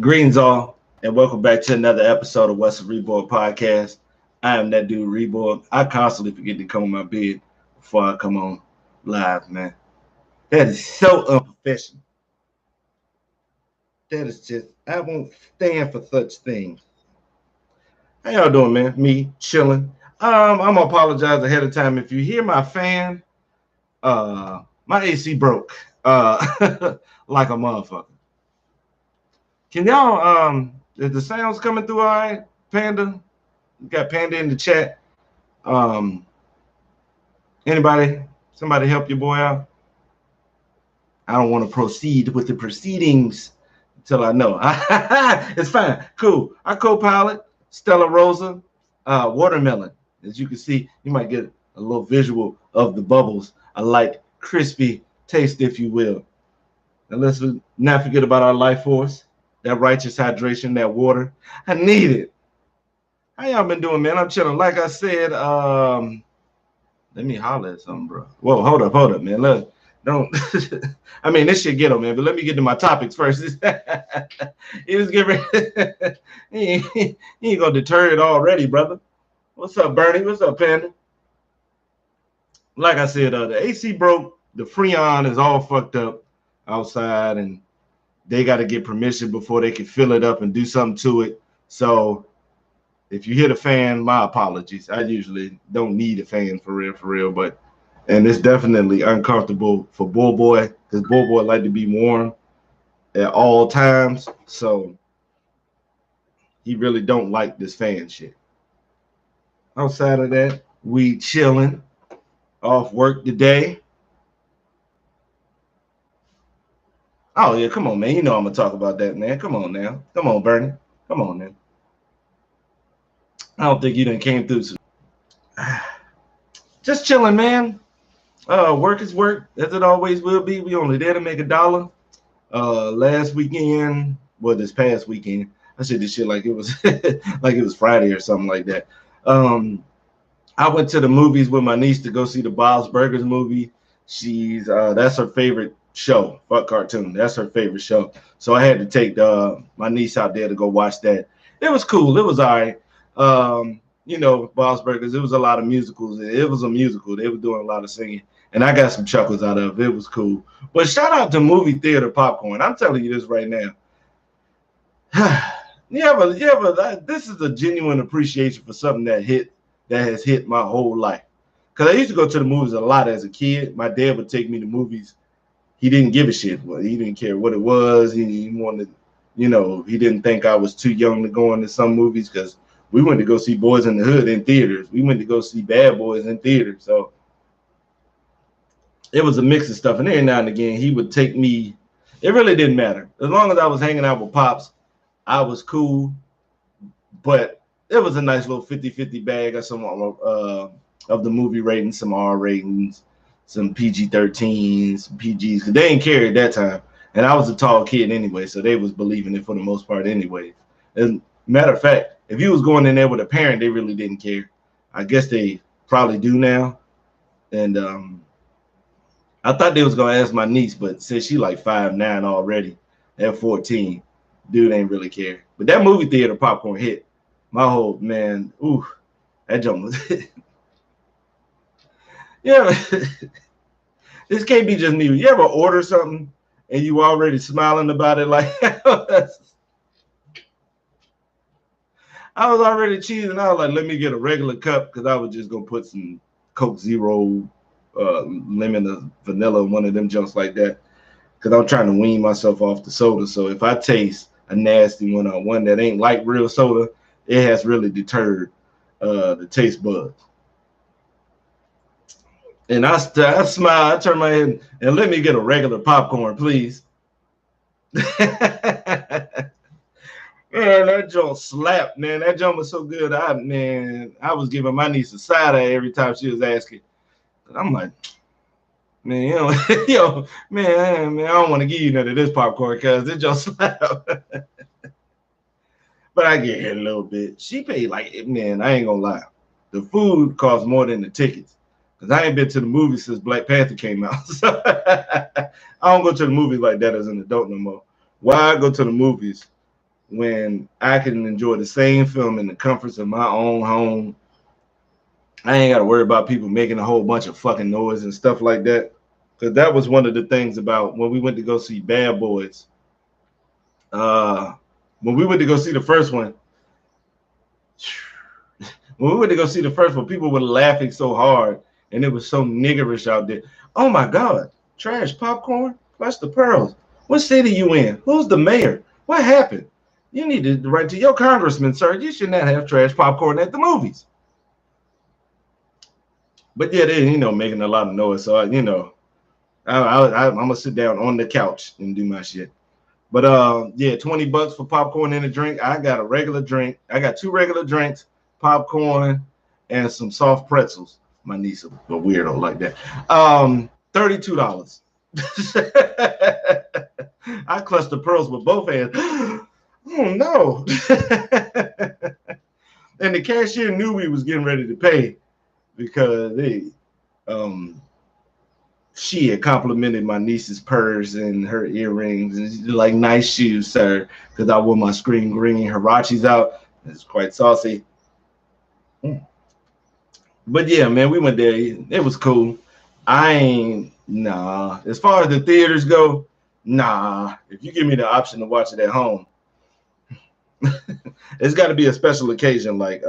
Greetings all, and welcome back to another episode of What's a reborG podcast. I am that dude reborG. I constantly forget to come on my bed before I come on live, man. That is so unprofessional. That is just, I won't stand for such things. How y'all doing, man? Me chilling. I'm gonna apologize ahead of time if you hear my fan. My AC broke. Like a motherfucker. Can y'all is the sounds coming through all right, Panda? You got Panda in the chat. Um, somebody help your boy out? I don't want to proceed with the proceedings until I know. It's fine. Cool. Our co-pilot, Stella Rosa, watermelon. As you can see, you might get a little visual of the bubbles, a light, crispy taste, if you will. And let's not forget about our life force, that righteous hydration, that water. I need it. How y'all been doing, man? I'm chilling. Like I said, let me holler at something, bro. Whoa, hold up, man. Look, don't. I mean, this shit ghetto, man. But let me get to my topics first. He was getting ready. he ain't gonna deter it already, brother. What's up, Bernie? What's up, Panda? Like I said, the AC broke. The Freon is all fucked up outside, and they got to get permission before they can fill it up and do something to it. So if you hear the fan, my apologies. I usually don't need a fan for real, and it's definitely uncomfortable for boy because boy like to be warm at all times. So he really don't like this fan shit. Outside of that, we chilling off work today. Oh yeah, come on, man. You know I'm gonna talk about that, man. Come on now. Come on, Bernie. Come on, man. I don't think you done came through. Just chilling, man. Work is work, as it always will be. We only there to make $1. Last weekend, well, this past weekend, I said this shit like it was like it was Friday or something like that. I went to the movies with my niece to go see the Bob's Burgers movie. She's that's her favorite show, fuck cartoon. That's her favorite show. So I had to take my niece out there to go watch that. It was cool. It was all right. Bob's Burgers, it was a lot of musicals. It was a musical. They were doing a lot of singing. And I got some chuckles out of it. It was cool. But shout out to movie theater popcorn. I'm telling you this right now. This is a genuine appreciation for something that has hit my whole life. Because I used to go to the movies a lot as a kid. My dad would take me to movies. He didn't give a shit. Well, he didn't care what it was. He wanted, he didn't think I was too young to go into some movies because we went to go see Boys in the Hood in theaters. We went to go see Bad Boys in theaters. So it was a mix of stuff. And every now and again, he would take me. It really didn't matter. As long as I was hanging out with Pops, I was cool. But it was a nice little 50-50 bag of some of the movie ratings, some R ratings, some PG-13s, some PGs. Because they didn't care at that time. And I was a tall kid anyway, so they was believing it for the most part anyway. As a matter of fact, if you was going in there with a parent, they really didn't care. I guess they probably do now. And I thought they was gonna ask my niece, but since she like 5'9" already at 14, dude ain't really care. But that movie theater popcorn hit. My whole man, ooh, that jump was yeah. This can't be just me. You ever order something and you already smiling about it like I was already cheesing. I was like, let me get a regular cup because I was just gonna put some Coke Zero, lemon or vanilla, one of them junks like that. Because I'm trying to wean myself off the soda. So if I taste a nasty one or one that ain't like real soda, it has really deterred the taste buds. And I smile, I turn my head and let me get a regular popcorn, please. Man, that joint slapped, man. That joint was so good. I was giving my niece a side eye every time she was asking. But I'm like, man, man, I don't want to give you none of this popcorn because it just slapped. But I get her a little bit. She paid like, man, I ain't gonna lie. The food costs more than the tickets. Because I ain't been to the movies since Black Panther came out. So I don't go to the movies like that as an adult no more. Why I go to the movies when I can enjoy the same film in the comforts of my own home. I ain't got to worry about people making a whole bunch of fucking noise and stuff like that. Because that was one of the things about when we went to go see Bad Boys. When we went to go see the first one, people were laughing so hard, and it was so niggerish out there. Oh my God, trash popcorn, flush the pearls. What city you in? Who's the mayor? What happened? You need to write to your congressman, sir. You should not have trash popcorn at the movies. But yeah, they making a lot of noise. So I'm gonna sit down on the couch and do my shit. But yeah, $20 for popcorn and a drink. I got a regular drink. I got 2 regular drinks, popcorn, and some soft pretzels. My niece a weirdo like that. $32. I clutched the pearls with both hands. Oh no. And the cashier knew we was getting ready to pay because she had complimented my niece's purse and her earrings and like, nice shoes, sir, because I wore my screen green Hirachis out. It's quite saucy. But yeah, man, we went there. It was cool. Nah. As far as the theaters go, nah. If you give me the option to watch it at home, it's got to be a special occasion. Like,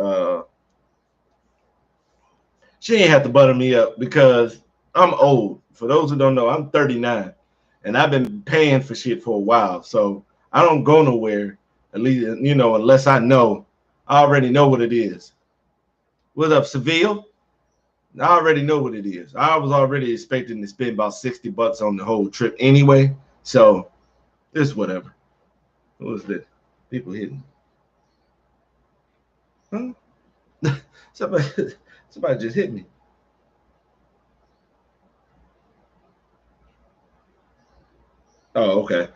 she ain't have to butter me up because I'm old. For those who don't know, I'm 39, and I've been paying for shit for a while. So I don't go nowhere, at least, unless I already know what it is. What up, Seville? I already know what it is. I was already expecting to spend about $60 on the whole trip anyway. So it's whatever. What was this? People hitting. Huh? Somebody just hit me. Oh, okay.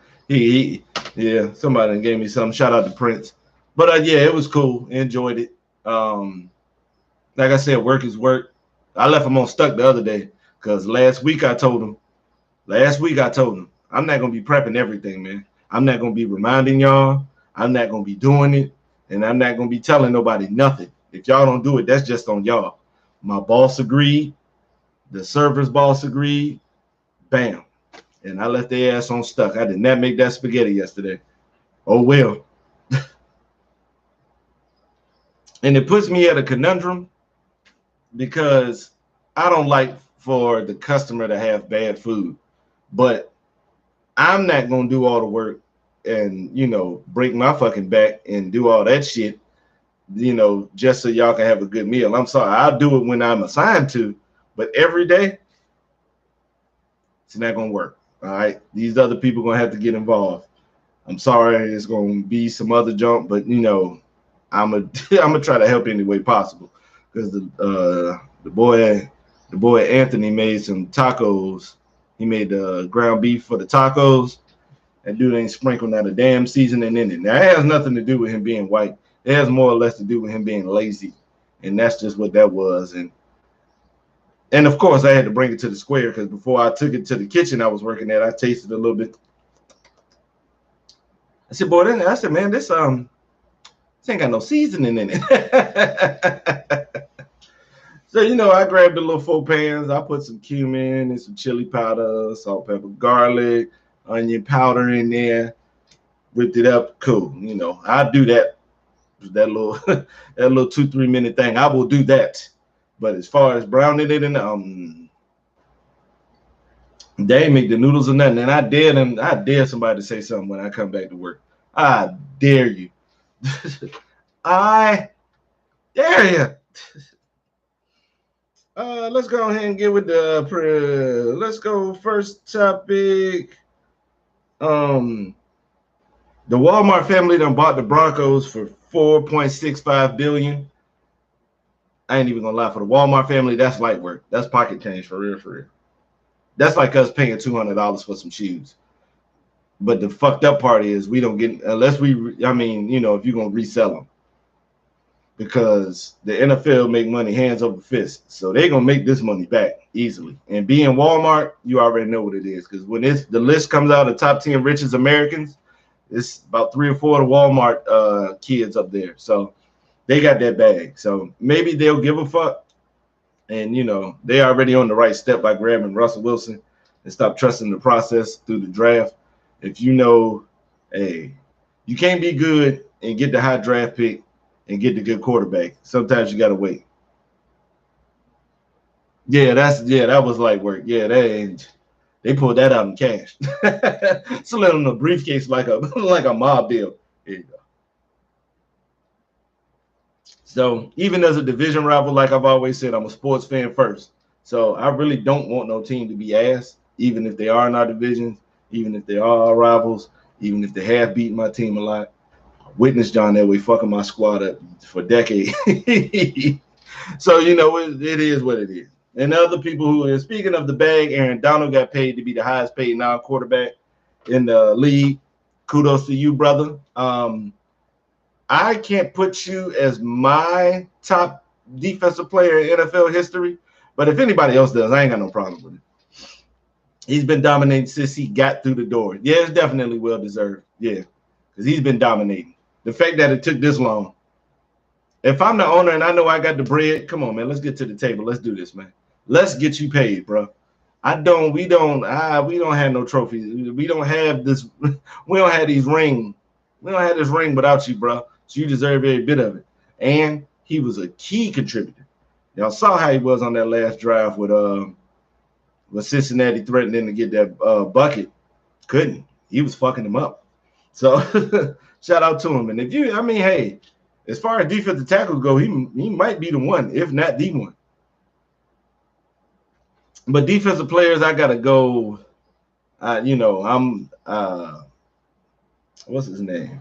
Yeah, somebody gave me some. Shout out to Prince. But yeah, it was cool. Enjoyed it. Like I said, work is work. I left him on stuck the other day because last week I told him, I'm not gonna be prepping everything, man. I'm not gonna be reminding y'all. I'm not gonna be doing it, and I'm not gonna be telling nobody nothing. If y'all don't do it, that's just on y'all. My boss agreed. The server's boss agreed. Bam. And I left their ass on stuck. I did not make that spaghetti yesterday. Oh, well. And it puts me at a conundrum because I don't like for the customer to have bad food. But I'm not going to do all the work and, break my fucking back and do all that shit, just so y'all can have a good meal. I'm sorry. I'll do it when I'm assigned to. But every day, it's not going to work. All right, these other people gonna have to get involved. I'm sorry, it's gonna be some other junk, but I'm gonna try to help any way possible because the boy Anthony made some tacos. He made the ground beef for the tacos. That dude ain't sprinkled not a damn seasoning in it. Now it has nothing to do with him being white. It has more or less to do with him being lazy, and that's just what that was. And of course, I had to bring it to the square because before I took it to the kitchen I was working at, I tasted a little bit. I said, boy, man, this ain't got no seasoning in it. So, I grabbed the little 4 pans. I put some cumin and some chili powder, salt, pepper, garlic, onion powder in there. Whipped it up. Cool. I do that. That little 2-3 minute thing. I will do that. But as far as browning it in, they ain't make the noodles or nothing. And I dare somebody to say something when I come back to work. I dare you. I dare you. Let's go ahead and get with let's go first topic. The Walmart family done bought the Broncos for $4.65 billion. I ain't even gonna lie, for the Walmart family, that's light work. That's pocket change for real. That's like us paying $200 for some shoes. But the fucked up part is we don't get, unless if you're gonna resell them. Because the NFL make money hands over fist. So they're gonna make this money back easily. And being Walmart, you already know what it is. Because when the list comes out of top 10 richest Americans, It's about 3 or 4 of the Walmart kids up there. So they got that bag. So maybe they'll give a fuck. And, you know, they already on the right step by grabbing Russell Wilson and stop trusting the process through the draft. If you know, hey, you can't be good and get the high draft pick and get the good quarterback. Sometimes you got to wait. Yeah, that was light work. Yeah, they pulled that out in cash. So let them the briefcase like a mob deal. Here you go. So even as a division rival, like I've always said, I'm a sports fan first. So I really don't want no team to be ass, even if they are in our divisions, even if they are our rivals, even if they have beaten my team a lot. I witnessed John Elway fucking my squad up for decades. So, you know, it is what it is. And other people who are speaking of the bag, Aaron Donald got paid to be the highest paid non-quarterback in the league. Kudos to you, brother. I can't put you as my top defensive player in NFL history, but if anybody else does, I ain't got no problem with it. He's been dominating since he got through the door. Yeah, it's definitely well deserved. Yeah, because he's been dominating. The fact that it took this long. If I'm the owner and I know I got the bread, come on, man, let's get to the table. Let's do this, man. Let's get you paid, bro. We don't have no trophies. We don't have this. We don't have these rings. We don't have this ring without you, bro. So you deserve every bit of it. And he was a key contributor. Y'all saw how he was on that last drive with Cincinnati threatening to get that bucket. Couldn't. He was fucking them up. So shout out to him. And if you, I mean, hey, as far as defensive tackles go, he might be the one, if not the one. But defensive players, I gotta go. You know, I'm what's his name?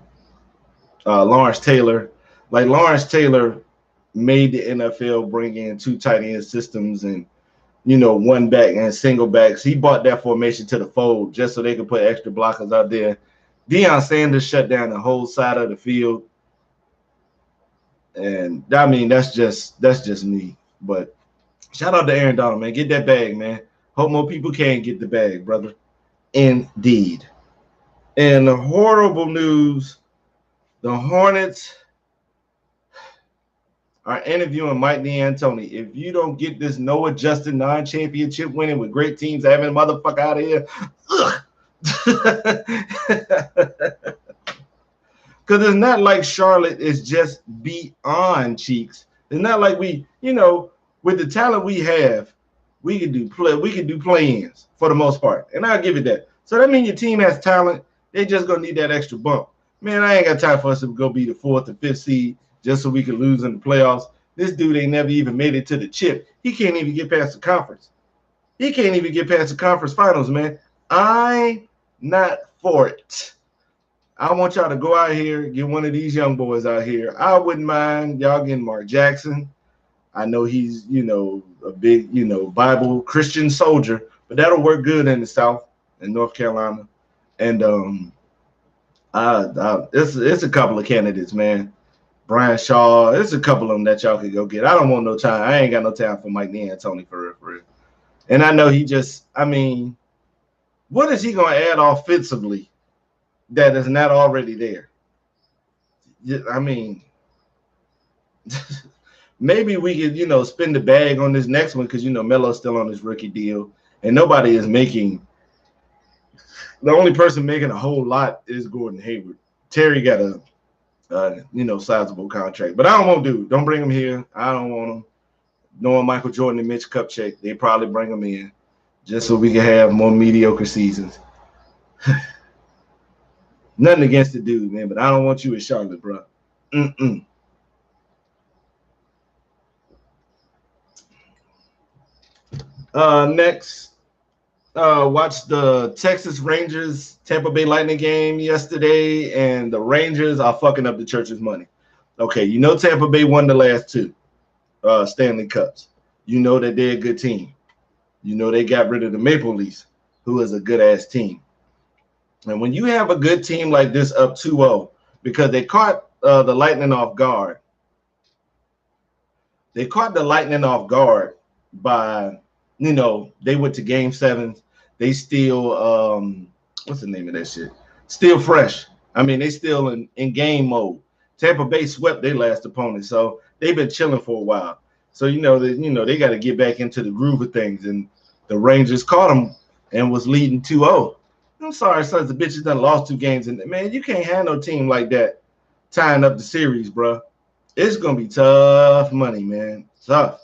Lawrence Taylor. Like Lawrence Taylor made the NFL bring in 2 tight end systems and, you know, 1 back and single backs. He brought that formation to the fold just so they could put extra blockers out there. Deion Sanders shut down the whole side of the field. And I mean, that's just me. But shout out to Aaron Donald, man. Get that bag, man. Hope more people can get the bag, brother. Indeed. And the horrible news, the Hornets are interviewing Mike D'Antoni. If you don't get this no adjusted non-championship winning with great teams having a motherfucker out of here, because it's not like Charlotte is just beyond cheeks. It's not like we, you know, with the talent we have, we can do play-ins for the most part. And I'll give it that. So that means your team has talent. They just gonna need that extra bump. Man, I ain't got time for us to go be the 4th or 5th seed just so we can lose in the playoffs. This dude ain't never even made it to the chip. He can't even get past the conference. He can't even get past the conference finals, man. I'm not for it. I want y'all to go out here, get one of these young boys out here. I wouldn't mind y'all getting Mark Jackson. I know he's, you know, a big, you know, Bible Christian soldier, but that'll work good in the South and North Carolina. And it's a couple of candidates, man. Brian Shaw, there's a couple of them that y'all could go get. I don't want no time. I ain't got no time for Mike D'Antoni for real. And I know he just, I mean, what is he going to add offensively that is not already there? I mean, maybe we could, you know, spin the bag on this next one because, you know, Melo's still on his rookie deal and nobody is making. The only person making a whole lot is Gordon Hayward. Terry got a, you know, sizable contract, but I don't want dude. Don't bring him here. I don't want him. Knowing Michael Jordan and Mitch Kupchak, they probably bring him in just so we can have more mediocre seasons. Nothing against the dude, man, but I don't want you in Charlotte, bro. Next, watched the Texas Rangers Tampa Bay Lightning game yesterday, and the Rangers are fucking up the church's money. Okay, you know Tampa Bay won the last 2 Stanley Cups. You know that they're a good team. You know they got rid of the Maple Leafs, who is a good-ass team. And when you have a good team like this up 2-0, because they caught the Lightning off guard. They caught the Lightning off guard by, you know, they went to Game 7. They still, what's the name of that shit? Still fresh. I mean, they still in game mode. Tampa Bay swept their last opponent, so they've been chilling for a while. So they got to get back into the groove of things, and the Rangers caught them and was leading 2-0. I'm sorry, sons of bitches done lost 2 games, and man, you can't have no team like that tying up the series, bro. It's gonna be tough money, man. Tough.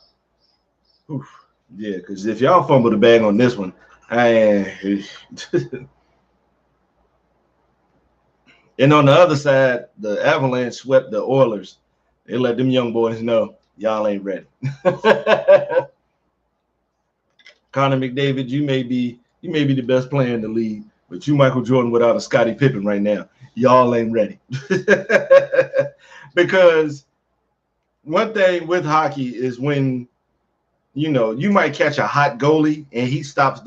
Oof. Yeah, because if y'all fumble the bag on this one, and on the other side, the Avalanche swept the Oilers. They let them young boys know y'all ain't ready. Connor McDavid, you may be the best player in the league, but you Michael Jordan without a Scottie Pippen right now. Y'all ain't ready. Because one thing with hockey is when you might catch a hot goalie and he stops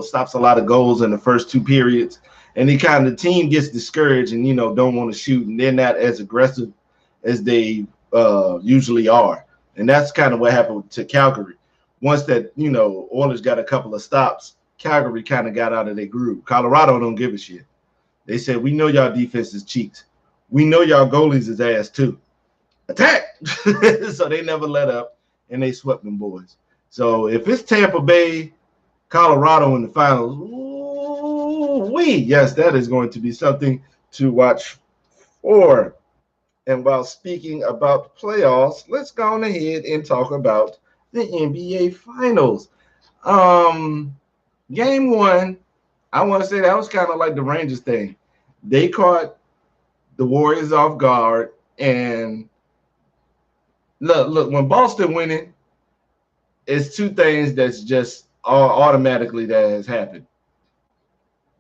stops a lot of goals in the first 2 periods, and the team gets discouraged and don't want to shoot, and they're not as aggressive as they usually are. And that's kind of what happened to Calgary. Once that Oilers got a couple of stops, Calgary kind of got out of their groove. Colorado don't give a shit. They said, we know y'all defense is cheeks. We know y'all goalies is ass too. Attack! So they never let up, and they swept them boys. So if it's Tampa Bay, Colorado in the finals, yes, that is going to be something to watch for. And while speaking about the playoffs, let's go on ahead and talk about the NBA Finals. Game 1, I want to say that was kind of like the Rangers thing. They caught the Warriors off guard, and look, when Boston winning, it's 2 things that's just automatically that has happened.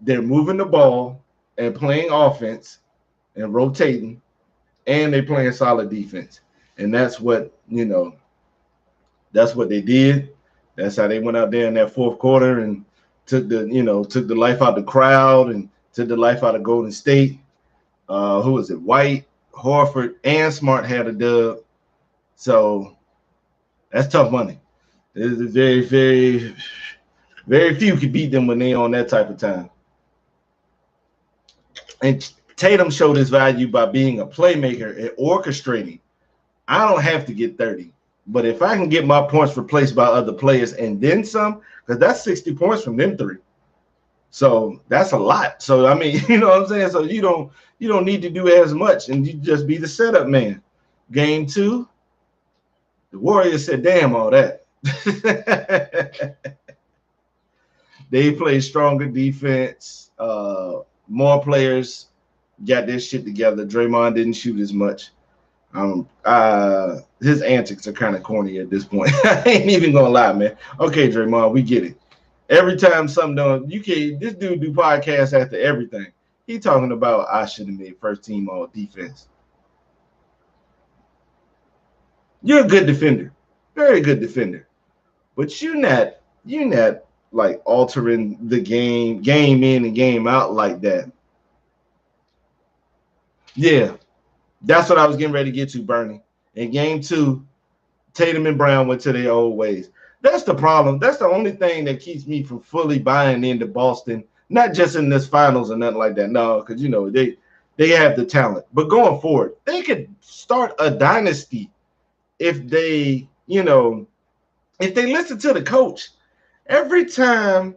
They're moving the ball and playing offense and rotating, and they're playing solid defense. And that's what they did. That's how they went out there in that 4th quarter and took the life out of the crowd and took the life out of Golden State. Who was it? White, Horford, and Smart had a dub. So that's tough money. There's very, very, very few can beat them when they're on that type of time. And Tatum showed his value by being a playmaker and orchestrating. I don't have to get 30, but if I can get my points replaced by other players and then some, because that's 60 points from them 3. So that's a lot. So I mean, you know what I'm saying? So you don't need to do as much, and you just be the setup man. Game 2, the Warriors said, damn all that. They played stronger defense. More players got their shit together. Draymond didn't shoot as much. His antics are kind of corny at this point. I ain't even gonna lie, man. Okay, Draymond, we get it. Every time something done, this dude do podcasts after everything. He talking about I should have made first team all defense. You're a good defender, very good defender, but you're not like altering the game in and game out like that. Yeah, that's what I was getting ready to get to, Bernie. In game 2, Tatum and Brown went to their old ways. That's the problem. That's the only thing that keeps me from fully buying into Boston, not just in this finals or nothing like that. No, because they have the talent. But going forward, they could start a dynasty if they listen to the coach. Every time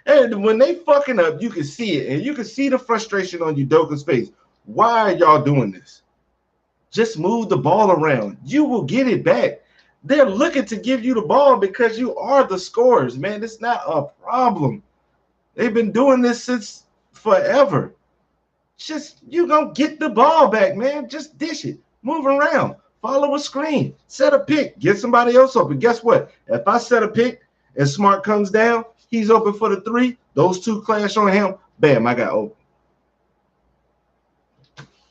and when they fucking up, you can see it, and you can see the frustration on Udoka's face. Why are y'all doing this? Just move the ball around. You will get it back. They're looking to give you the ball because you are the scorers, man. It's not a problem. They've been doing this since forever. Just you gonna get the ball back, man. Just dish it. Move around. Follow a screen. Set a pick. Get somebody else open. Guess what? If I set a pick and Smart comes down, he's open for the 3. Those 2 clash on him. Bam, I got open.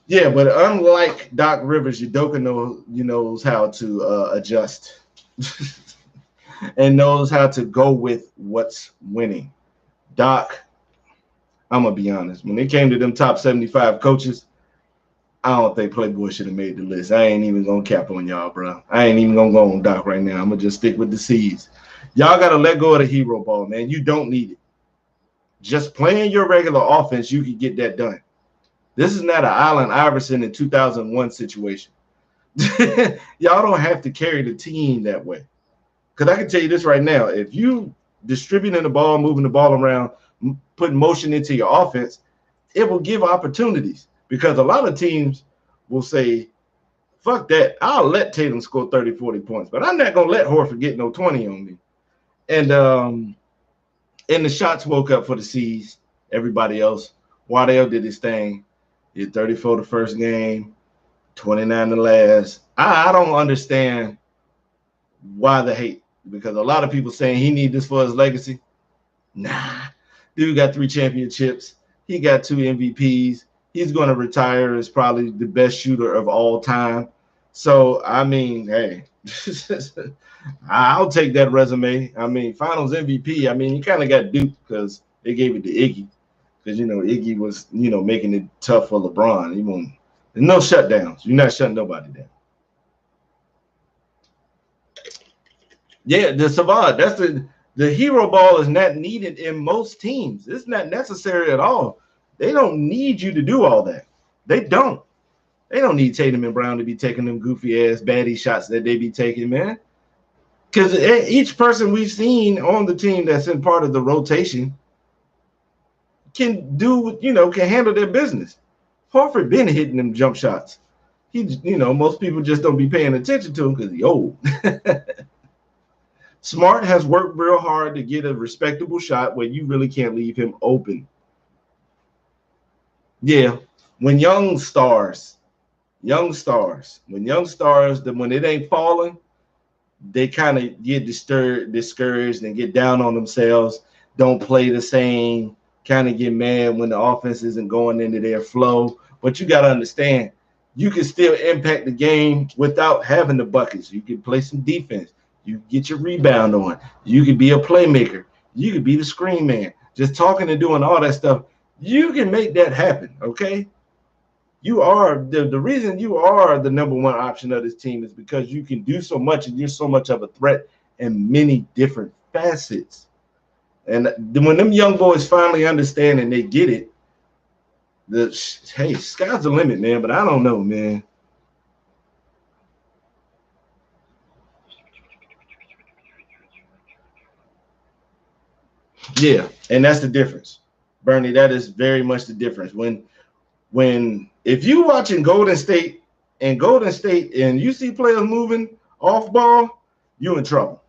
Yeah, but unlike Doc Rivers, Udoka knows how to adjust and knows how to go with what's winning. Doc, I'm going to be honest. When it came to them top 75 coaches, I don't think Playboy should have made the list. I ain't even going to cap on y'all, bro. I ain't even going to go on Doc right now. I'm going to just stick with the C's. Y'all got to let go of the hero ball, man. You don't need it. Just playing your regular offense, you can get that done. This is not an Allen Iverson in 2001 situation. Y'all don't have to carry the team that way. Because I can tell you this right now: if you distributing the ball, moving the ball around, putting motion into your offense, it will give opportunities. Because a lot of teams will say, fuck that, I'll let Tatum score 30, 40 points, but I'm not going to let Horford get no 20 on me. And the shots woke up for the C's. Everybody else, Waddell did his thing. He had 34 the first game, 29 the last. I don't understand why the hate, because a lot of people saying he need this for his legacy. Nah, dude got 3 championships. He got 2 MVPs. He's going to retire as probably the best shooter of all time. So, I mean, hey, I'll take that resume. I mean, finals MVP. I mean, he kind of got duped because they gave it to Iggy. Because, Iggy was, making it tough for LeBron. There's no shutdowns. You're not shutting nobody down. Yeah, the Savard, that's the hero ball is not needed in most teams. It's not necessary at all. They don't need you to do all that. They don't. They don't need Tatum and Brown to be taking them goofy ass baddie shots that they be taking, man. Because each person we've seen on the team that's in part of the rotation can do, can handle their business. Horford been hitting them jump shots. Most people just don't be paying attention to him because he's old. Smart has worked real hard to get a respectable shot where you really can't leave him open. Yeah, when young stars, when it ain't falling, they kind of get discouraged and get down on themselves, don't play the same, kind of get mad when the offense isn't going into their flow. But you got to understand, you can still impact the game without having the buckets. You can play some defense. You get your rebound on. You could be a playmaker. You could be the screen man. Just talking and doing all that stuff. You can make that happen, okay? You are the reason you are the number one option of this team is because you can do so much and you're so much of a threat in many different facets. And when them young boys finally understand and they get it, hey, sky's the limit, man. But I don't know, man. Yeah, and that's the difference, Bernie. That is very much the difference. When if you watching Golden State and you see players moving off ball, you in trouble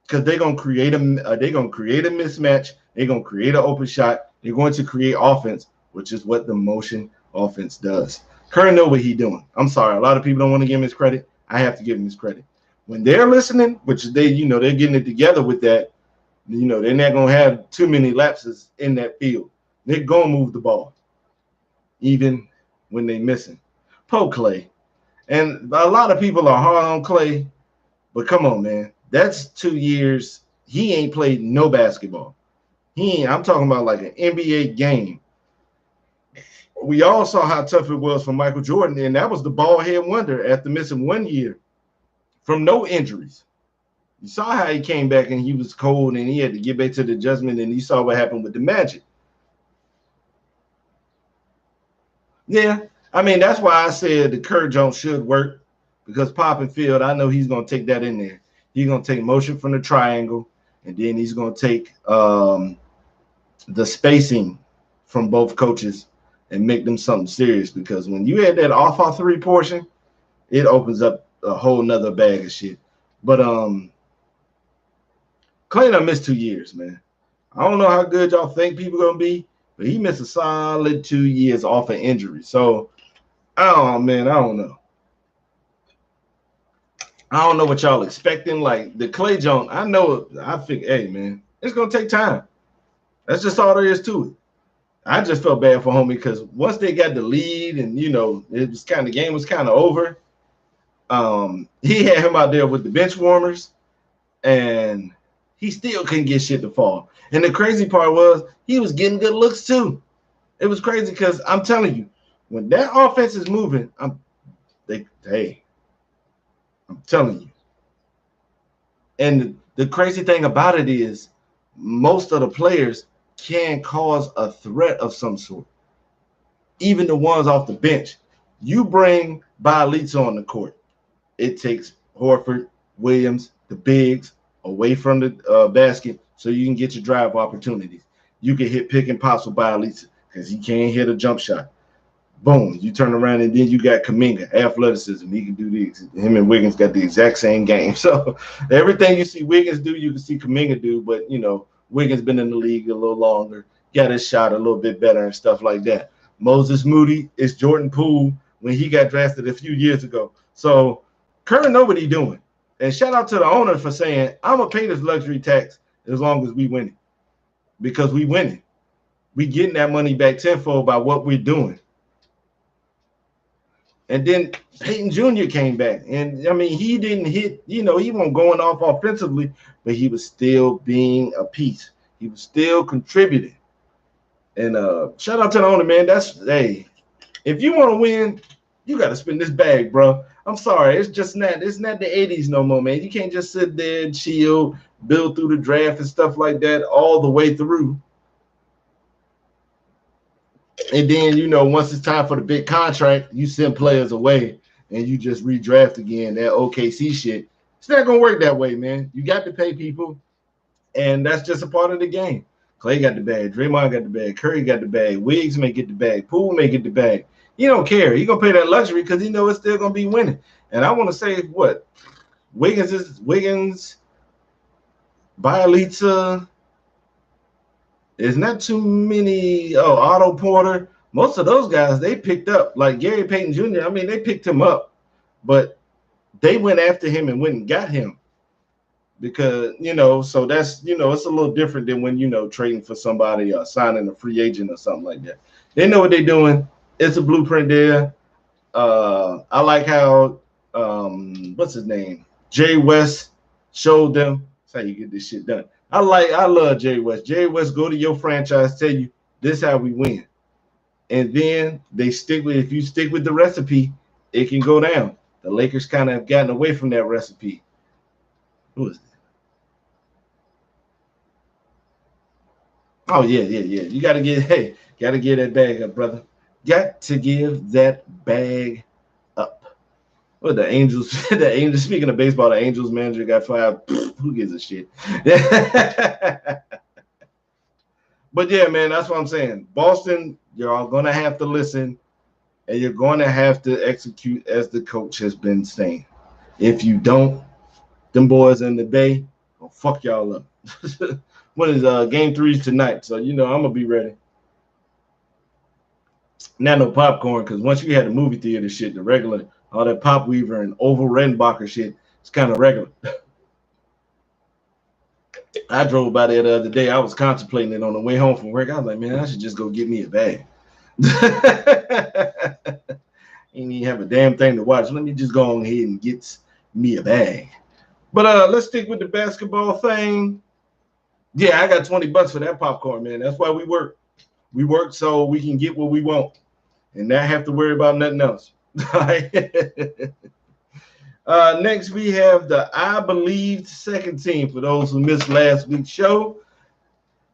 because they're gonna create a mismatch. They're gonna create an open shot. They're going to create offense, which is what the motion offense does. Curry know what he's doing. I'm sorry, a lot of people don't want to give him his credit. I have to give him his credit. When they're listening, which they're getting it together with that. They're not going to have too many lapses in that field. They're going to move the ball, even when they're missing. Poe Clay. And a lot of people are hard on Clay, but come on, man. That's 2 years. He ain't played no basketball. I'm talking about like an NBA game. We all saw how tough it was for Michael Jordan, and that was the bald head wonder after missing 1 year from no injuries. You saw how he came back and he was cold and he had to get back to the adjustment, and you saw what happened with the Magic. Yeah, I mean, that's why I said the Kerr Jones should work because Pop and Field, I know he's going to take that in there. He's going to take motion from the triangle, and then he's going to take the spacing from both coaches and make them something serious because when you add that off 3 portion, it opens up a whole nother bag of shit. But Clay done missed 2 years, man. I don't know how good y'all think people gonna be, but he missed a solid 2 years off an injury. So, man, I don't know. I don't know what y'all expecting. Like the Clay Jones, I think, hey, man, it's gonna take time. That's just all there is to it. I just felt bad for homie because once they got the lead and it was the game was kind of over. He had him out there with the bench warmers, and he still couldn't get shit to fall. And the crazy part was he was getting good looks too. It was crazy because I'm telling you, when that offense is moving, I'm telling you. And the crazy thing about it is most of the players can cause a threat of some sort. even the ones off the bench. You bring Bielitsa on the court, it takes Horford, Williams, the bigs away from the basket so you can get your drive opportunities. You can hit pick and pops with Bielitsa because he can't hit a jump shot. Boom, you turn around and then you got Kuminga, athleticism. He can do these. Him and Wiggins got the exact same game. So everything you see Wiggins do, you can see Kuminga do. But, you know, Wiggins been in the league a little longer, got his shot a little bit better and stuff like that. Moses Moody is Jordan Poole when he got drafted a few years ago. So Kerr know what he's doing. And shout out to the owner for saying, I'm going to pay this luxury tax as long as we win it. Because we winning. We getting that money back tenfold by what we're doing. And then Peyton Jr. came back. And, I mean, he didn't hit, you know, he wasn't going off offensively, but he was still being a piece. He was still contributing. And shout out to the owner, man. That's, hey, if you want to win, you got to spend this bag, bro. I'm sorry. It's not the 80s no more, man. You can't just sit there and chill, build through the draft and stuff like that all the way through. And then, you know, once it's time for the big contract, you send players away and you just redraft again. That OKC shit. It's not going to work that way, man. You got to pay people, and that's just a part of the game. Clay got the bag. Draymond got the bag. Curry got the bag. Wiggs may get the bag. Poole may get the bag. He don't care. He going to pay that luxury because he knows it's still going to be winning. And I want to say, what? Wiggins, Bielitsa. There's not too many. Oh, Otto Porter. Most of those guys they picked up, like Gary Payton Jr. I mean, they picked him up, but they went after him and went and got him because, you know, so that's, you know, it's a little different than when, you know, trading for somebody or signing a free agent or something like that. They know what they're doing. It's a blueprint there. I like how, what's his name? Jay West showed them. That's how you get this shit done. I love Jay West. Jay West go to your franchise, tell you this is how we win. And then they stick with, if you stick with the recipe, it can go down. The Lakers kind of have gotten away from that recipe. Who is that? Oh, yeah. You gotta get that bag up, brother. Got to give that bag up. Well, the Angels, speaking of baseball, the Angels manager got fired. Who gives a shit? But yeah, man, that's what I'm saying. Boston, you're all going to have to listen, and you're going to have to execute as the coach has been saying. If you don't, them boys in the Bay will fuck y'all up. When is game 3 tonight? So, you know, I'm going to be ready. Not no popcorn, because once you had the movie theater shit, the regular, all that Pop Weaver and Oval Redenbacher shit, it's kind of regular. I drove by there the other day. I was contemplating it on the way home from work. I was like, man, I should just go get me a bag. Ain't even have a damn thing to watch. Let me just go on ahead and get me a bag. But let's stick with the basketball thing. Yeah, I got $20 for that popcorn, man. That's why we work. We work so we can get what we want and not have to worry about nothing else. Next, we have the I Believe second team. For those who missed last week's show,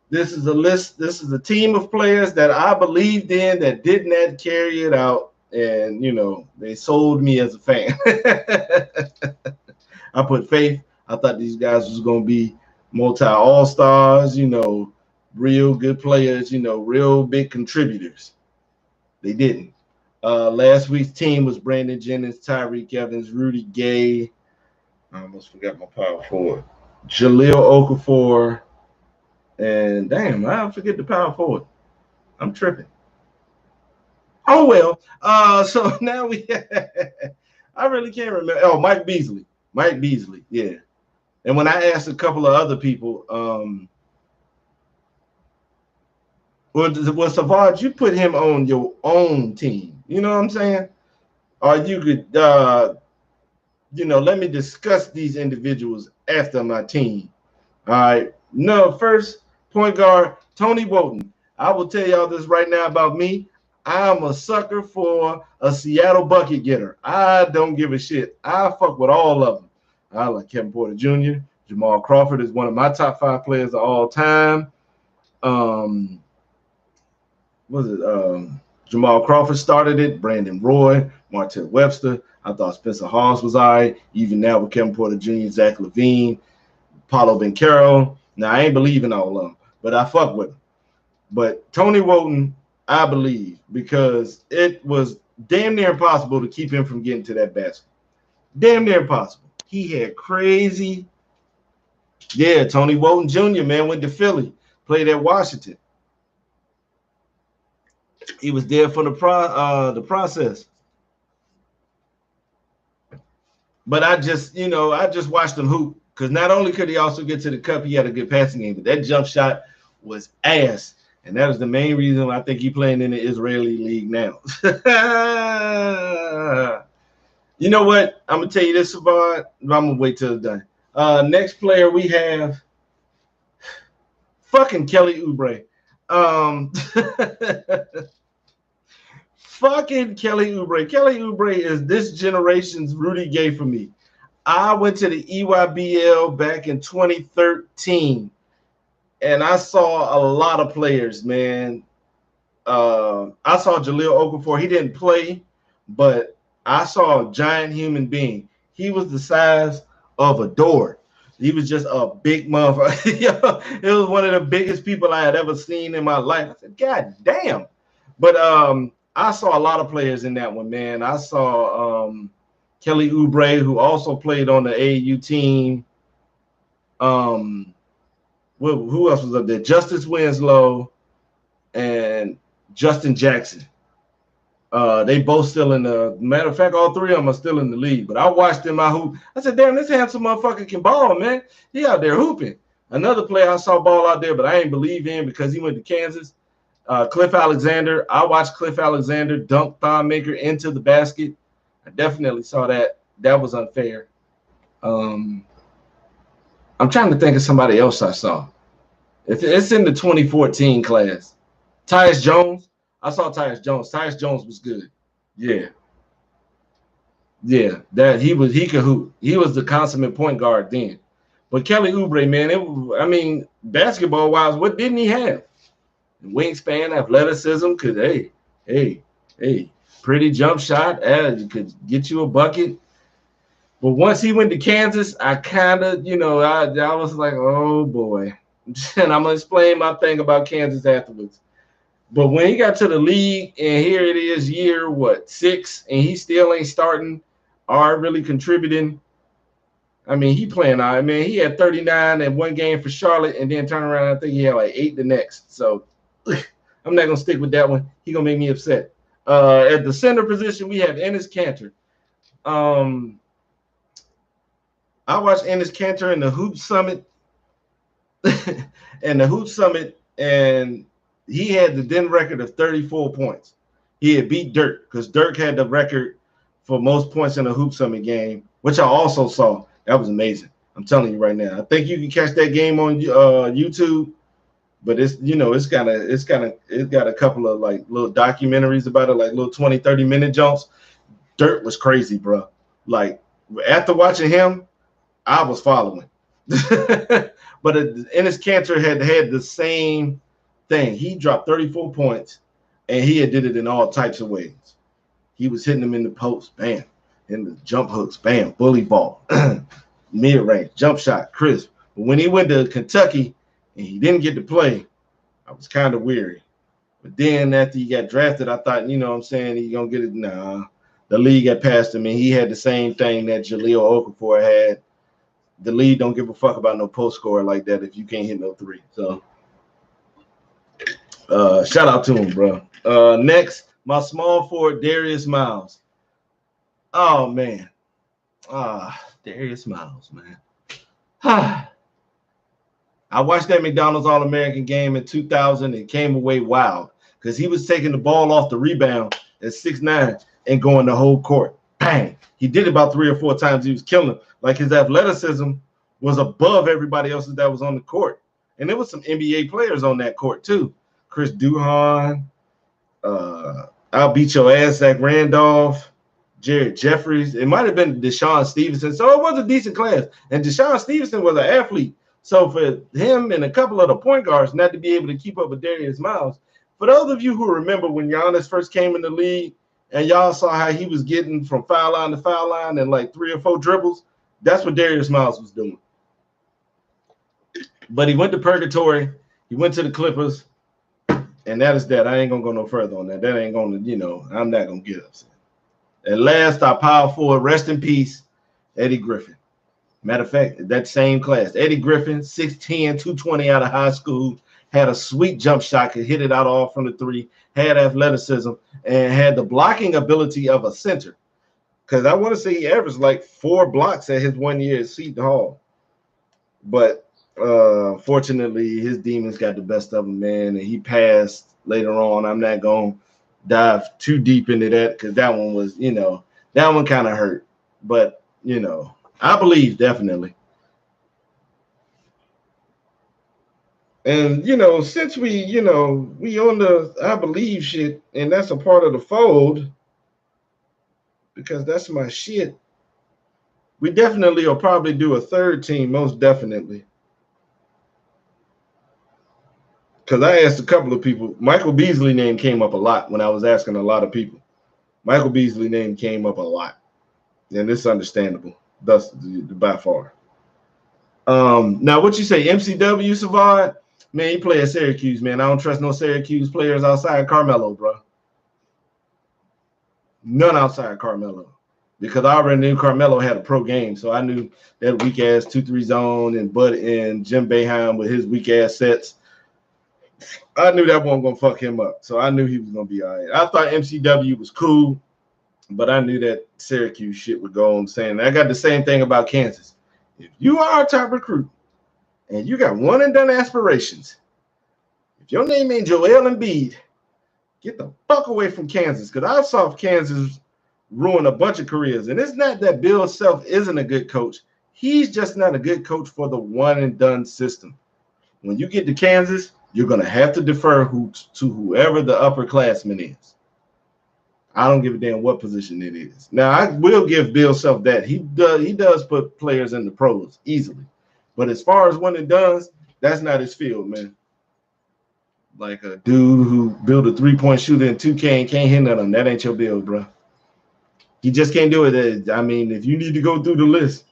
this is a list. This is a team of players that I believed in that did not carry it out. And, you know, they sold me as a fan. I put faith. I thought these guys was going to be multi-all-stars, you know, real good players, you know, real big contributors. They didn't. Last week's team was Brandon Jennings, Tyreek Evans, Rudy Gay. I almost forgot my power forward. Jahlil Okafor. And damn, I forget the power forward. I'm tripping. Oh, well. So now we I really can't remember. Oh, Mike Beasley. Yeah. And when I asked a couple of other people, well, Savage, you put him on your own team. You know what I'm saying? Or you could, you know, let me discuss these individuals after my team. All right. No, first point guard, Tony Bolton. I will tell y'all this right now about me. I'm a sucker for a Seattle bucket getter. I don't give a shit. I fuck with all of them. I like Kevin Porter Jr. Jamal Crawford is one of my top 5 players of all time. Jamal Crawford started it. Brandon Roy, Martell Webster. I thought Spencer Hawes was all right. Even now with Kevin Porter Jr., Zach LaVine, Paulo Banchero. Now, I ain't believing all of them, but I fuck with them. But Tony Woden, I believe, because it was damn near impossible to keep him from getting to that basket. Damn near impossible. He had crazy. Yeah, Tony Woden Jr., man, went to Philly, played at Washington. He was there for the process. But I just watched him hoop because not only could he also get to the cup, he had a good passing game, but that jump shot was ass. And that is the main reason I think he's playing in the Israeli league now. You know what? I'm going to tell you this, Savard. I'm going to wait till it's done. Next player we have fucking Kelly Oubre. Fucking Kelly Oubre. Kelly Oubre is this generation's Rudy Gay for me. I went to the EYBL back in 2013, and I saw a lot of players, man. I saw Jahlil Okafor. He didn't play, but I saw a giant human being. He was the size of a door. He was just a big motherfucker. It was one of the biggest people I had ever seen in my life. I said, God damn. But I saw a lot of players in that one, man. I saw Kelly Oubre, who also played on the AAU team. Who else was up there? Justice Winslow and Justin Jackson. They both still in the matter of fact, all three of them are still in the league. But I watched them out hoop. I said, damn, this handsome motherfucker can ball, man. He out there hooping. Another player I saw ball out there, but I ain't believe in because he went to Kansas. Cliff Alexander. I watched Cliff Alexander dunk Thon Maker into the basket. I definitely saw that. That was unfair. I'm trying to think of somebody else I saw. It's in the 2014 class. Tyus Jones. I saw Tyus Jones. Tyus Jones was good. Yeah. Yeah. He could hoop. He was the consummate point guard then. But Kelly Oubre, man, basketball wise, what didn't he have? Wingspan, athleticism, could hey, pretty jump shot, could get you a bucket. But once he went to Kansas, I kind of, I was like, oh boy. And I'm gonna explain my thing about Kansas afterwards. But when he got to the league, and here it is, year 6, and he still ain't starting or really contributing. I mean, he playing out. I mean, he had 39 in one game for Charlotte, and then turn around, I think he had like 8 the next. So I'm not going to stick with that one. He's going to make me upset. At the center position, we have Enes Kanter. I watched Enes Kanter in the Hoop Summit. And he had the then record of 34 points. He had beat Dirk because Dirk had the record for most points in a Hoop Summit game, which I also saw. That was amazing. I'm telling you right now. I think you can catch that game on YouTube. But it's got a couple of like little documentaries about it, like little 20, 30-minute jumps. Dirt was crazy, bro. Like after watching him, I was following. But Enes Kanter had the same thing. He dropped 34 points, and he had did it in all types of ways. He was hitting them in the post, bam, in the jump hooks, bam, bully ball, mid-range, jump shot, crisp. But when he went to Kentucky, and he didn't get to play, I was kind of weary. But then after he got drafted, I thought, he's going to get it. Nah, the league got past him, and he had the same thing that Jahlil Okafor had. The league don't give a fuck about no post scorer like that if you can't hit no three. So shout out to him, bro. Next, my small forward, Darius Miles. Oh, man. Darius Miles, man. I watched that McDonald's All-American game in 2000 and came away wild because he was taking the ball off the rebound at 6'9" and going the whole court. Bang! He did it about 3 or 4 times. He was killing them. Like his athleticism was above everybody else's that was on the court. And there was some NBA players on that court too. Chris Duhon, I'll beat your ass, Zach Randolph, Jared Jeffries. It might have been Deshaun Stevenson. So it was a decent class. And Deshaun Stevenson was an athlete. So for him and a couple of the point guards not to be able to keep up with Darius Miles, For those of you who remember when Giannis first came in the league and y'all saw how he was getting from foul line to foul line in like 3 or 4 dribbles, that's what Darius Miles was doing. But he went to purgatory. He went to the Clippers. And that is that. I ain't going to go no further on that. That ain't going to, I'm not going to get upset. At last, our power forward, rest in peace, Eddie Griffin. Matter of fact, that same class. Eddie Griffin, 6'10", 220 out of high school, had a sweet jump shot, could hit it out all from the 3, had athleticism, and had the blocking ability of a center. Because I want to say he averaged like 4 blocks at his 1 year at Seton Hall. But fortunately, his demons got the best of him, man, and he passed later on. I'm not going to dive too deep into that because that one was, that one kind of hurt. But, I believe definitely. And, since we on the I believe shit, and that's a part of the fold because that's my shit, we definitely will probably do a third team, most definitely. Because I asked a couple of people. Michael Beasley name came up a lot when I was asking a lot of people. Michael Beasley name came up a lot. And it's understandable. Thus, by far. Now, what you say, MCW survived? Man, he play at Syracuse, man. I don't trust no Syracuse players outside Carmelo, bro. None outside Carmelo. Because I already knew Carmelo had a pro game. So I knew that weak-ass 2-3 zone and Bud and Jim Boeheim with his weak-ass sets. I knew that wasn't going to fuck him up. So I knew he was going to be all right. I thought MCW was cool. But I knew that Syracuse shit would go on saying. I got the same thing about Kansas. If you are a top recruit and you got one and done aspirations, if your name ain't Joel Embiid, get the fuck away from Kansas. Because I saw Kansas ruin a bunch of careers. And it's not that Bill Self isn't a good coach. He's just not a good coach for the one and done system. When you get to Kansas, you're going to have to defer to whoever the upperclassman is. I don't give a damn what position it is. Now, I will give Bill Self that. He does put players in the pros easily. But as far as one and dones, that's not his field, man. Like a dude who built a 3-point shooter in 2K and can't hit none of them. That ain't your build, bro. You just can't do it. I mean, if you need to go through the list.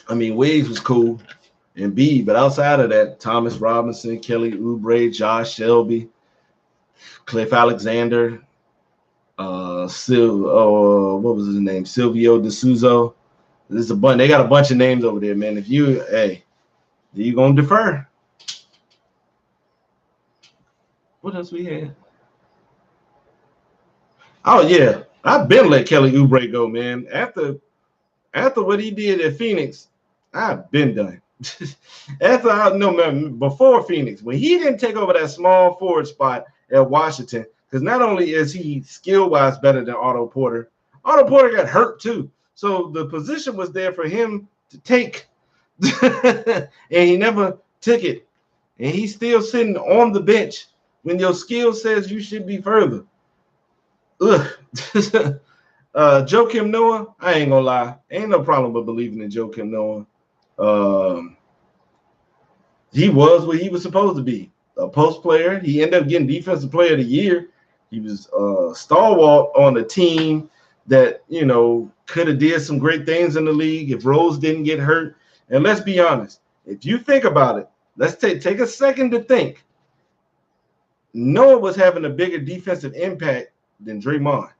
I mean, Waves was cool. And B, but outside of that, Thomas Robinson, Kelly Oubre, Josh Shelby, Cliff Alexander, what was his name? Silvio D'Souza. There's a bunch. They got a bunch of names over there, man. If you gonna defer. What else we had? Oh yeah, I've been let Kelly Oubre go, man. After what he did at Phoenix, I've been done. Before Phoenix, when he didn't take over that small forward spot at Washington, because not only is he skill-wise better than Otto Porter got hurt too. So the position was there for him to take, and he never took it. And he's still sitting on the bench when your skill says you should be further. Ugh. Joakim Noah, I ain't gonna lie. Ain't no problem with believing in Joakim Noah. He was what he was supposed to be, a post player. He ended up getting defensive player of the year. He was stalwart on a team that, could have did some great things in the league if Rose didn't get hurt. And let's be honest, if you think about it, let's take a second to think. Noah was having a bigger defensive impact than Draymond.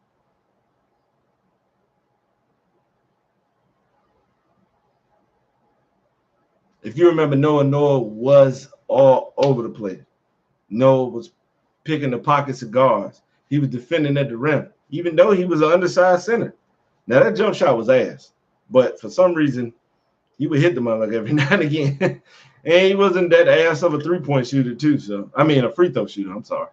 If you remember, Noah was all over the place. Noah was picking the pockets of guards. He was defending at the rim, even though he was an undersized center. Now, that jump shot was ass. But for some reason, he would hit the motherfucker every now and again. And he wasn't that ass of a three-point shooter, too. So, I mean, a free throw shooter. I'm sorry.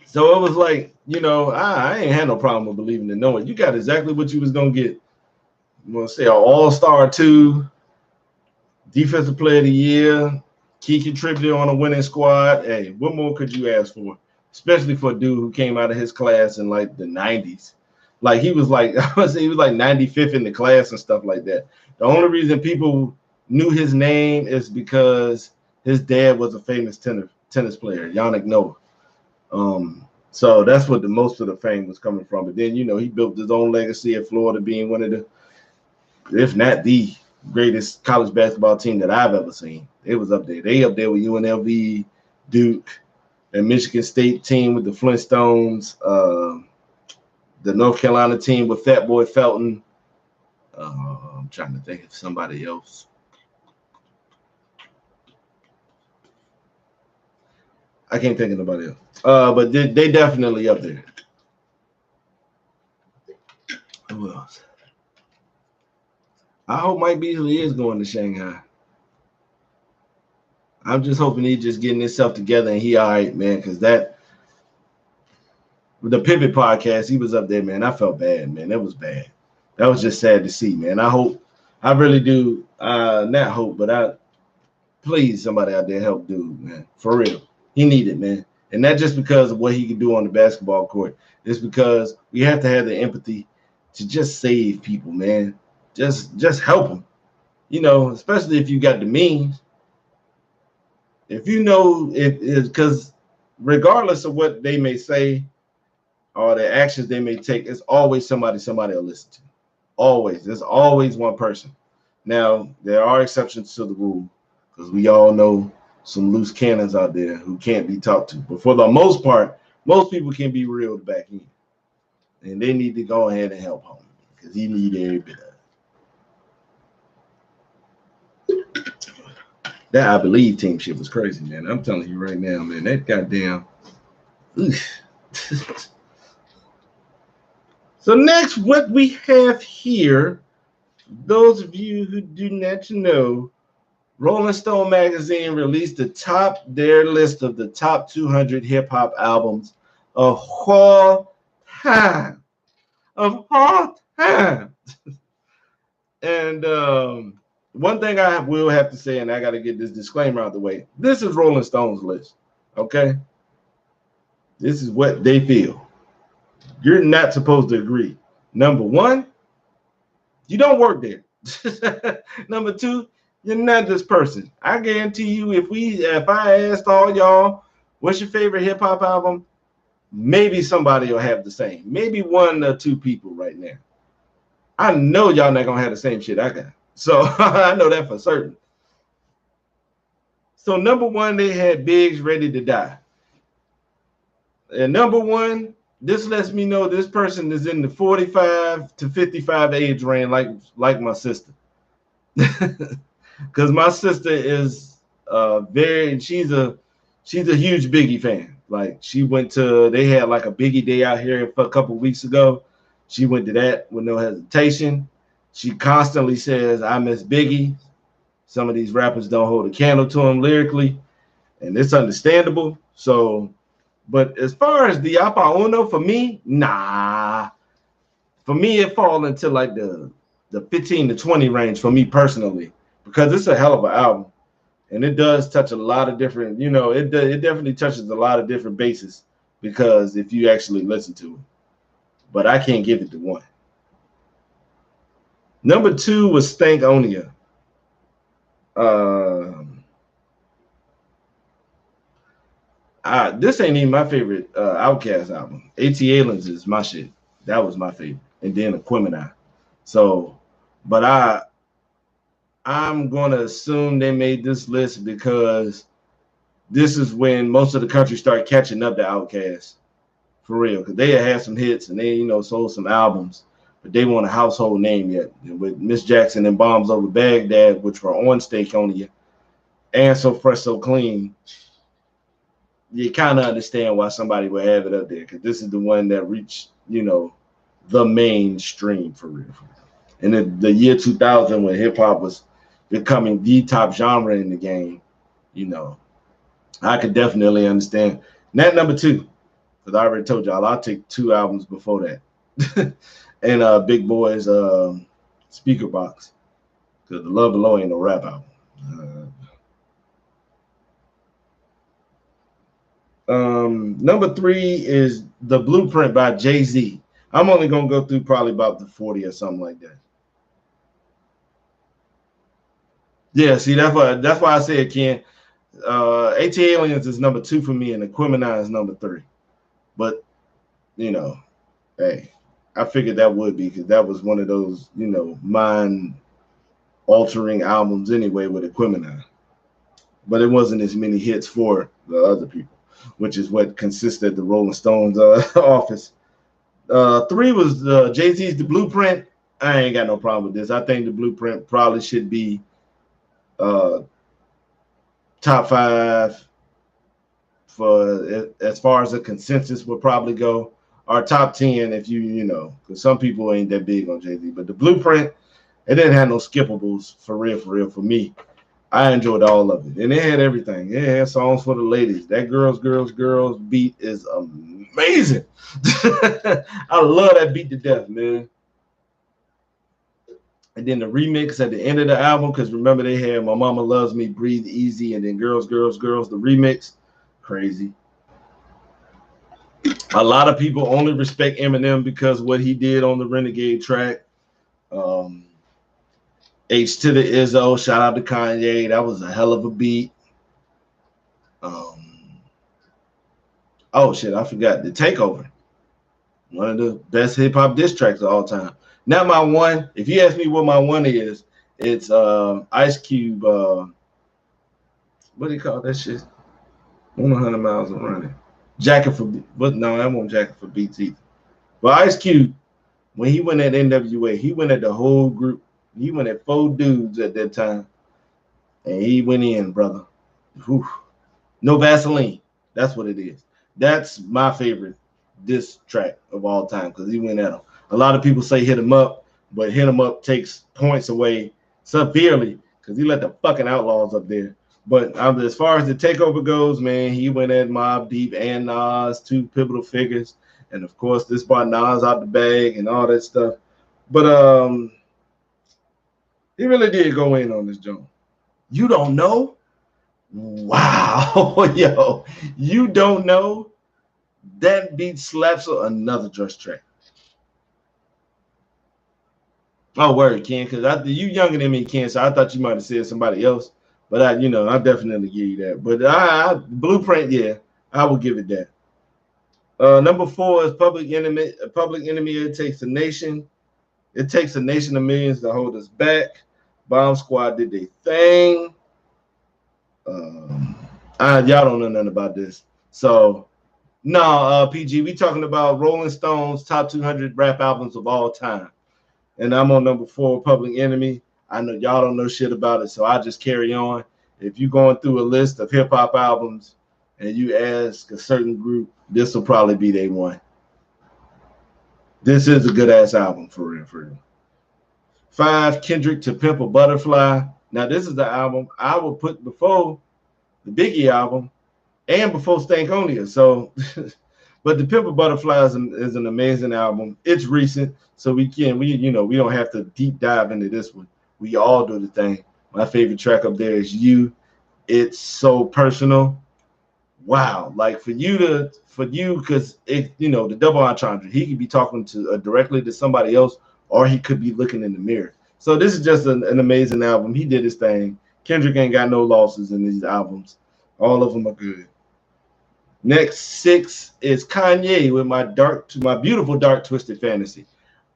So it was like, I ain't had no problem with believing in Noah. You got exactly what you was going to get. I'm going to say an all-star 2, defensive player of the year, key contributor on a winning squad. Hey, what more could you ask for? Especially for a dude who came out of his class in like the 90s. Like he was like 95th in the class and stuff like that. The only reason people knew his name is because his dad was a famous tennis player, Yannick Noah. So that's what the most of the fame was coming from. But then, he built his own legacy at Florida, being one of the, if not the greatest college basketball team that I've ever seen. It was up there. They up there with UNLV, Duke, and Michigan State team with the Flintstones, the North Carolina team with Fat Boy Felton. I'm trying to think of somebody else. I can't think of nobody else. But they definitely up there. Who else? I hope Mike Beasley is going to Shanghai. I'm just hoping he's just getting himself together and he all right, man, because the Pivot podcast, he was up there, man. I felt bad, man. That was bad. That was just sad to see, man. I really do, not hope, but please, somebody out there help dude, man. For real. He needed, man. And not just because of what he can do on the basketball court. It's because we have to have the empathy to just save people, man. Just help them. Especially if you got the means. If because regardless of what they may say or the actions they may take, it's always somebody will listen to. Always. There's always one person. Now, there are exceptions to the rule because we all know some loose cannons out there who can't be talked to. But for the most part, most people can be reeled back in. And they need to go ahead and help home because he needs every bit of it. That I Believe team shit was crazy, man. I'm telling you right now, man. That goddamn. So next, what we have here, those of you who do not know, Rolling Stone magazine released their list of the top 200 hip hop albums of all time. Of all time. And one thing I will have to say, and I got to get this disclaimer out of the way. This is Rolling Stone's list, okay? This is what they feel. You're not supposed to agree. Number one, you don't work there. Number two, you're not this person. I guarantee you, if I asked all y'all, what's your favorite hip hop album? Maybe somebody will have the same. Maybe one or two people right now. I know y'all not gonna have the same shit I got. So I know that for certain. So number one, they had Big's Ready to Die. And number one, this lets me know this person is in the 45 to 55 age range, like my sister. Because my sister is she's a huge Biggie fan. Like they had like a Biggie day out here a couple weeks ago. She went to that with no hesitation. She constantly says, I miss Biggie. Some of these rappers don't hold a candle to him lyrically, and it's understandable. So, but as far as the Apa Uno, for me, nah. For me, it falls into like the 15 to 20 range for me personally, because it's a hell of an album. And it does touch a lot of different, it definitely touches a lot of different bases because if you actually listen to it. But I can't give it to one. Number two was Stankonia. This ain't even my favorite Outkast album. AT Aliens is my shit. That was my favorite. And then Aquemini. So, but I'm going to assume they made this list because this is when most of the country started catching up to Outkast. For real. Because they had some hits and they, sold some albums. But they weren't a household name yet. With Miss Jackson and Bombs Over Baghdad, which were on Stankonia, and So Fresh So Clean, you kind of understand why somebody would have it up there. Because this is the one that reached, the mainstream for real. And the year 2000 when hip-hop was becoming the top genre in the game, I could definitely understand. And that number two, because I already told y'all, I'll take two albums before that. And Big Boy's Speaker Box, because The Love Below ain't no rap album. Number three is The Blueprint by Jay-Z. I'm only going to go through probably about the 40 or something like that. Yeah, see, that's why I said, Ken, AT Aliens is number 2 for me, and Equimini is number 3. But you know, hey, I figured that would be because that was one of those, mind altering albums anyway with Equimini. But it wasn't as many hits for the other people, which is what consisted the Rolling Stones office. 3 was Jay-Z's The Blueprint. I ain't got no problem with this. I think The Blueprint probably should be uh, top 5 for as far as a consensus would probably go. Our top 10, if because some people ain't that big on Jay-Z, but The Blueprint, it didn't have no skippables for real for me. I enjoyed all of it, and it had everything. It had songs for the ladies. That girls beat is amazing. I love that beat to death, man. And then the remix at the end of the album, because remember they had My Mama Loves Me, Breathe Easy, and then Girls, the remix. Crazy. A lot of people only respect Eminem because what he did on the Renegade track. H to the Izzo, shout out to Kanye. That was a hell of a beat. Oh shit, I forgot the Takeover. One of the best hip hop diss tracks of all time. Not my one. If you ask me what my one is, it's Ice Cube. What do you call that shit? 100 miles of running. Jacket for, but no, that won't Jacket for Beats either. But Ice Cube, when he went at NWA, he went at the whole group. He went at 4 dudes at that time, and he went in, brother. Whew. No Vaseline. That's what it is. That's my favorite diss track of all time because he went at him. A lot of people say Hit 'Em Up, but Hit 'Em Up takes points away severely because he let the fucking Outlaws up there. But as far as the Takeover goes, man, he went at Mobb Deep and Nas, 2 pivotal figures. And of course, this brought Nas out the bag and all that stuff. But he really did go in on this joint. You don't know? Wow. Yo, you don't know? That beat slaps another Just track. Oh, word, Ken, because you younger than me, Ken, so I thought you might have said somebody else. But I definitely give you that. But Blueprint, yeah, I will give it that. Number 4 is Public Enemy. Public Enemy. It takes a nation. It takes a nation of millions to hold us back. Bomb Squad did their thing. Y'all don't know nothing about this. So, no, PG, we talking about Rolling Stones top 200 rap albums of all time. And I'm on number 4, Public Enemy. I know y'all don't know shit about it, so I just carry on. If you're going through a list of hip hop albums and you ask a certain group, this will probably be their one. This is a good ass album for real. 5, Kendrick To Pimp a Butterfly. Now this is the album I will put before the Biggie album and before Stankonia. So, but The Pimp a Butterfly is an amazing album. It's recent, so we don't have to deep dive into this one. We all do the thing. My favorite track up there is You. It's so personal. Wow. Like for you, because the double entendre, he could be talking to directly to somebody else, or he could be looking in the mirror. So this is just an amazing album. He did his thing. Kendrick ain't got no losses in these albums. All of them are good. Next 6 is Kanye with my beautiful dark twisted fantasy.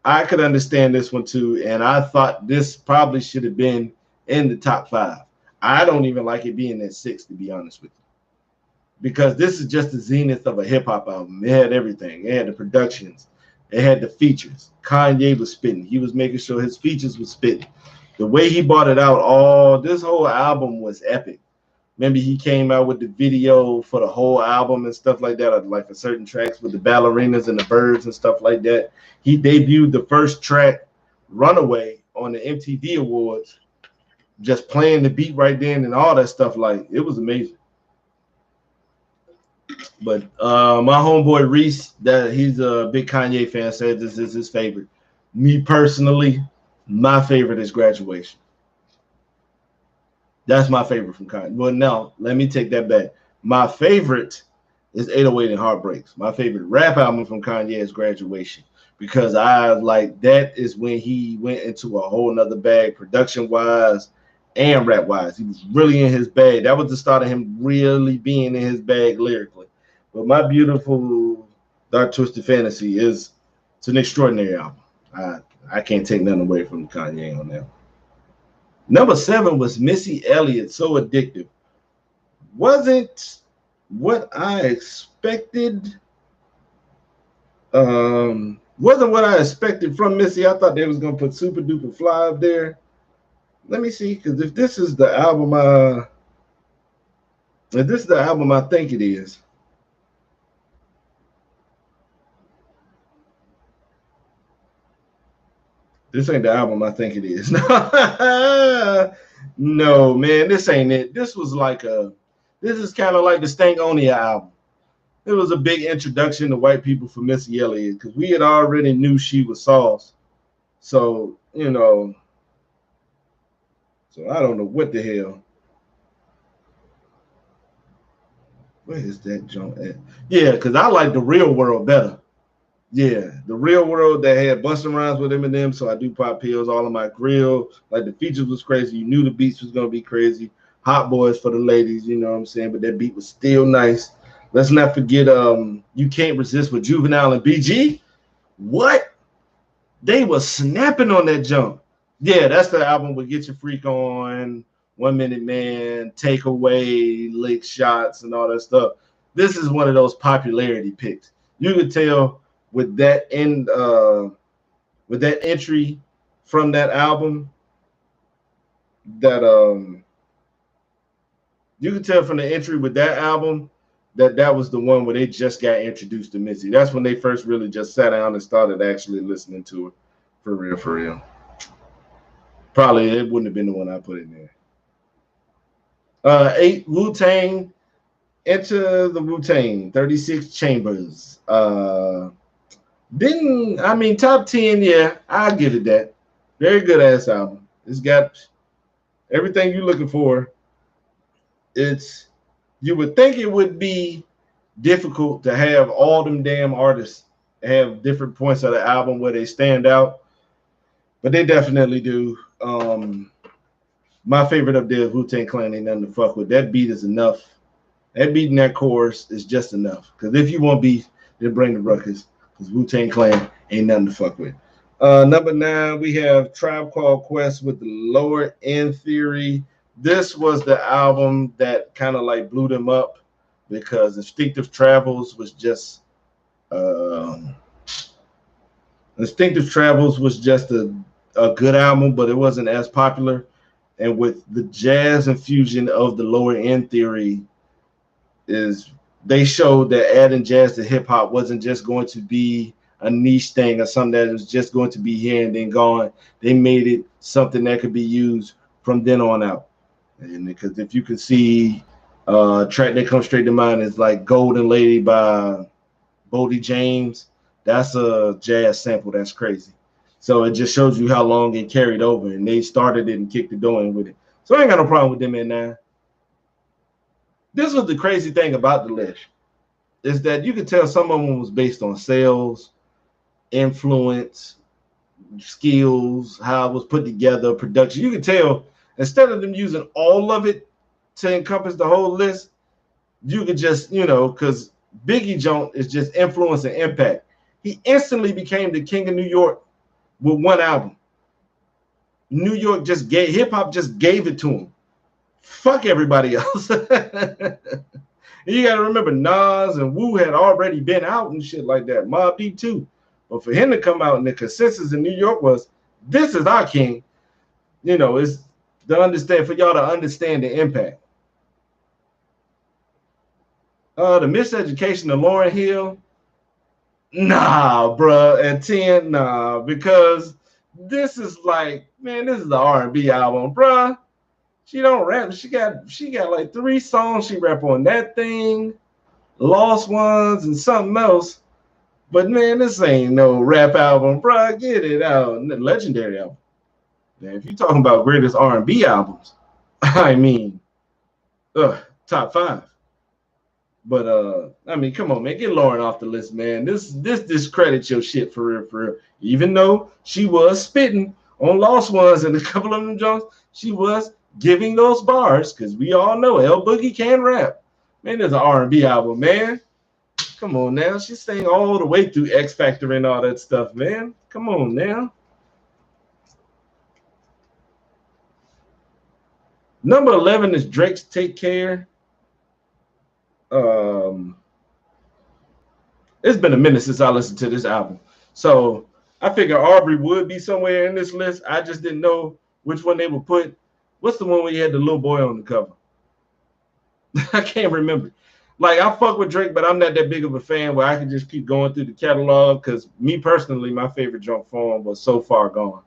I could understand this one too, and I thought this probably should have been in the top 5. I don't even like it being at 6, to be honest with you, because this is just the zenith of a hip hop album. It had everything. It had the productions. It had the features. Kanye was spitting. He was making sure his features was spitting. The way he brought it out, this whole album was epic. Maybe he came out with the video for the whole album and stuff like that, like for certain tracks with the ballerinas and the birds and stuff like that. He debuted the first track, Runaway, on the MTV Awards, just playing the beat right then and all that stuff. Like, it was amazing. But my homeboy Reese, that he's a big Kanye fan, said this is his favorite. Me personally, my favorite is Graduation. That's my favorite from Kanye. Well, no, let me take that back. My favorite is 808 and Heartbreaks. My favorite rap album from Kanye is Graduation, because that is when he went into a whole nother bag production-wise and rap wise. He was really in his bag. That was the start of him really being in his bag lyrically. But My Beautiful Dark Twisted Fantasy it's an extraordinary album. I can't take nothing away from Kanye on that. Number 7 was Missy Elliott, So Addictive. Wasn't what I expected. Wasn't what I expected from Missy. I thought they was gonna put Super Duper Fly up there. Let me see, because if this is the album I think it is. This ain't the album I think it is. No, man, this ain't it. This is kind of like the Stankonia album. It was a big introduction to white people for Missy Elliott because we had already knew she was sauce. So, so I don't know what the hell. Where is that joint at? Yeah, because I like The Real World better. Yeah, The Real World that had Busta Rhymes with Eminem, so I do pop pills all in my grill. Like the features was crazy. You knew the beats was gonna be crazy. Hot Boys for the ladies, you know what I'm saying? But that beat was still nice. Let's not forget You Can't Resist with Juvenile and BG. What? They was snapping on that jump. Yeah, that's the album with Get Your Freak On, 1 Minute Man, Takeaway, Lick Shots, and all that stuff. This is one of those popularity picks. You could tell with that entry from that album that you could tell from the entry with that album that was the one where they just got introduced to Missy. That's when they first really just sat down and started actually listening to her for real. Probably it wouldn't have been the one I put in there. 8, Wu-Tang, Enter the Wu-Tang, 36 Chambers. Top 10, yeah, I'll give it that. Very good ass album. It's got everything you're looking for. You would think it would be difficult to have all them damn artists have different points of the album where they stand out, but they definitely do. My favorite up there is Wu-Tang Clan, Ain't Nothing to Fuck With. That beat is enough. That beat in that chorus is just enough. Because if you want beef, then bring the ruckus. Because Wu-Tang Clan ain't nothing to fuck with. Number 9, we have Tribe Called Quest with the Lower End Theory. This was the album that kind of like blew them up because Instinctive Travels was just a good album, but it wasn't as popular. And with the jazz infusion of the Lower End Theory, they showed that adding jazz to hip hop wasn't just going to be a niche thing or something that was just going to be here and then gone. They made it something that could be used from then on out. And because if you can see a track that comes straight to mind is like Golden Lady by Bodie James. That's a jazz sample. That's crazy. So it just shows you how long it carried over, and they started it and kicked the door in with it. So I ain't got no problem with them at 9. This was the crazy thing about the list, is that you could tell some of them was based on sales, influence, skills, how it was put together, production. You could tell instead of them using all of it to encompass the whole list, you could just, because Biggie Jones is just influence and impact. He instantly became the king of New York with one album. New York hip hop just gave it to him. Fuck everybody else. You got to remember, Nas and Wu had already been out and shit like that. Mobb Deep too. But for him to come out and the consensus in New York was, this is our king. It's for y'all to understand the impact. The Miseducation of Lauryn Hill. Nah, bruh. At 10, nah. Because this is like, man, this is the R&B album, bruh. She don't rap. She got like 3 songs she rap on. That Thing, Lost Ones, and something else. But man, this ain't no rap album, bro. Get it out. Legendary album. Man, if you're talking about greatest R&B albums, I mean, top 5. But come on, man, get Lauryn off the list, man. This discredits your shit for real. Even though she was spitting on Lost Ones and a couple of them jokes, she was giving those bars, because we all know L Boogie can rap. Man, there's an R&B album, man. Come on now. She sang all the way through X Factor and all that stuff, man. Come on now. Number 11 is Drake's Take Care. It's been a minute since I listened to this album. So I figured Aubrey would be somewhere in this list. I just didn't know which one they would put. What's the one where you had the little boy on the cover? I can't remember. Like, I fuck with Drake, but I'm not that big of a fan where I can just keep going through the catalog, because me personally, my favorite Junk Form was So Far Gone.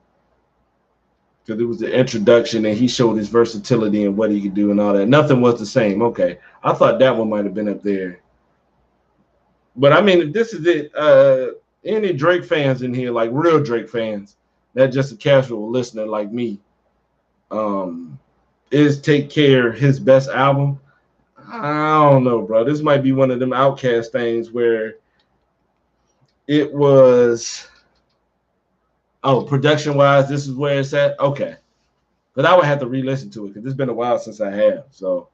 Because it was the introduction and he showed his versatility and what he could do and all that. Nothing was the same. Okay. I thought that one might have been up there. But I mean, if this is it, any Drake fans in here, like real Drake fans, not just a casual listener like me, is Take Care his best album? I don't know, bro. This might be one of them Outcast things where it was, production-wise, this is where it's at. Okay. But I would have to re-listen to it because it's been a while since I have. So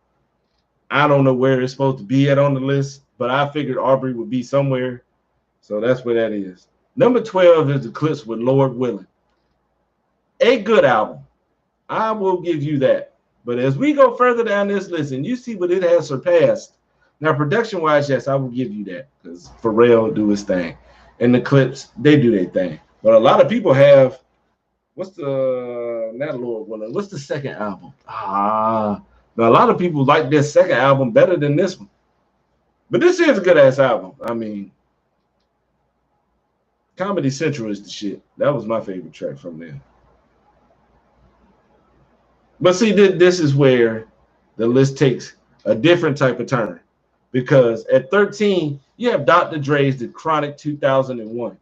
I don't know where it's supposed to be at on the list, but I figured Aubrey would be somewhere. So that's where that is. Number 12 is Eclipse with Lord Willing. A good album. I will give you that. But as we go further down this list and you see what it has surpassed, now production-wise, yes, I will give you that because Pharrell do his thing. And the Clips, they do their thing. But a lot of people have, what's the second album? Now a lot of people like this second album better than this one. But this is a good-ass album. I mean, Comedy Central is the shit. That was my favorite track from there. But see, this is where the list takes a different type of turn. Because at 13, you have Dr. Dre's The Chronic 2001.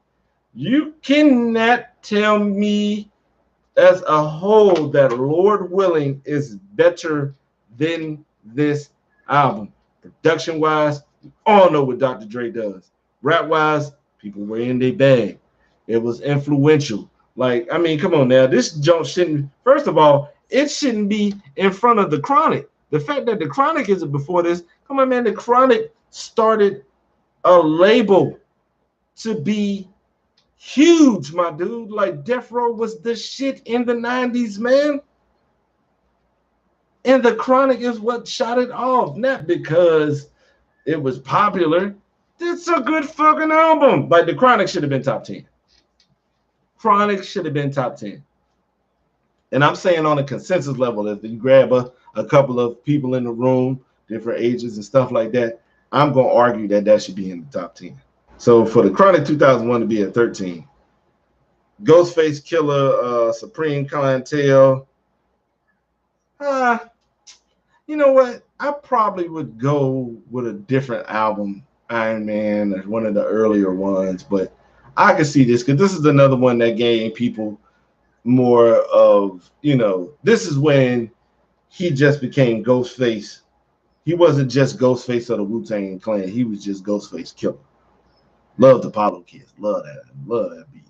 You cannot tell me as a whole that Lord Willing is better than this album. Production-wise, we all know what Dr. Dre does. Rap-wise, people were in their bag. It was influential. Like, I mean, come on now. This junk shouldn't, first of all, it shouldn't be in front of The Chronic. The fact that The Chronic isn't before this, come on, man, The Chronic started a label to be huge, my dude. Like, Death Row was the shit in the 90s, man. And The Chronic is what shot it off, not because it was popular. It's a good fucking album. Like, The Chronic should have been top 10. Chronic should have been top 10. And I'm saying on a consensus level, if you grab a couple of people in the room, different ages and stuff like that, I'm going to argue that should be in the top 10. So for The Chronic 2001 to be at 13, Ghostface Killer, Supreme Clientele. You know what? I probably would go with a different album, Iron Man, one of the earlier ones, but I can see this because this is another one that gave people more of, this is when he just became Ghostface. He wasn't just Ghostface of the Wu-Tang Clan. He was just Ghostface Killer. Love the Apollo Kids. Love that beat.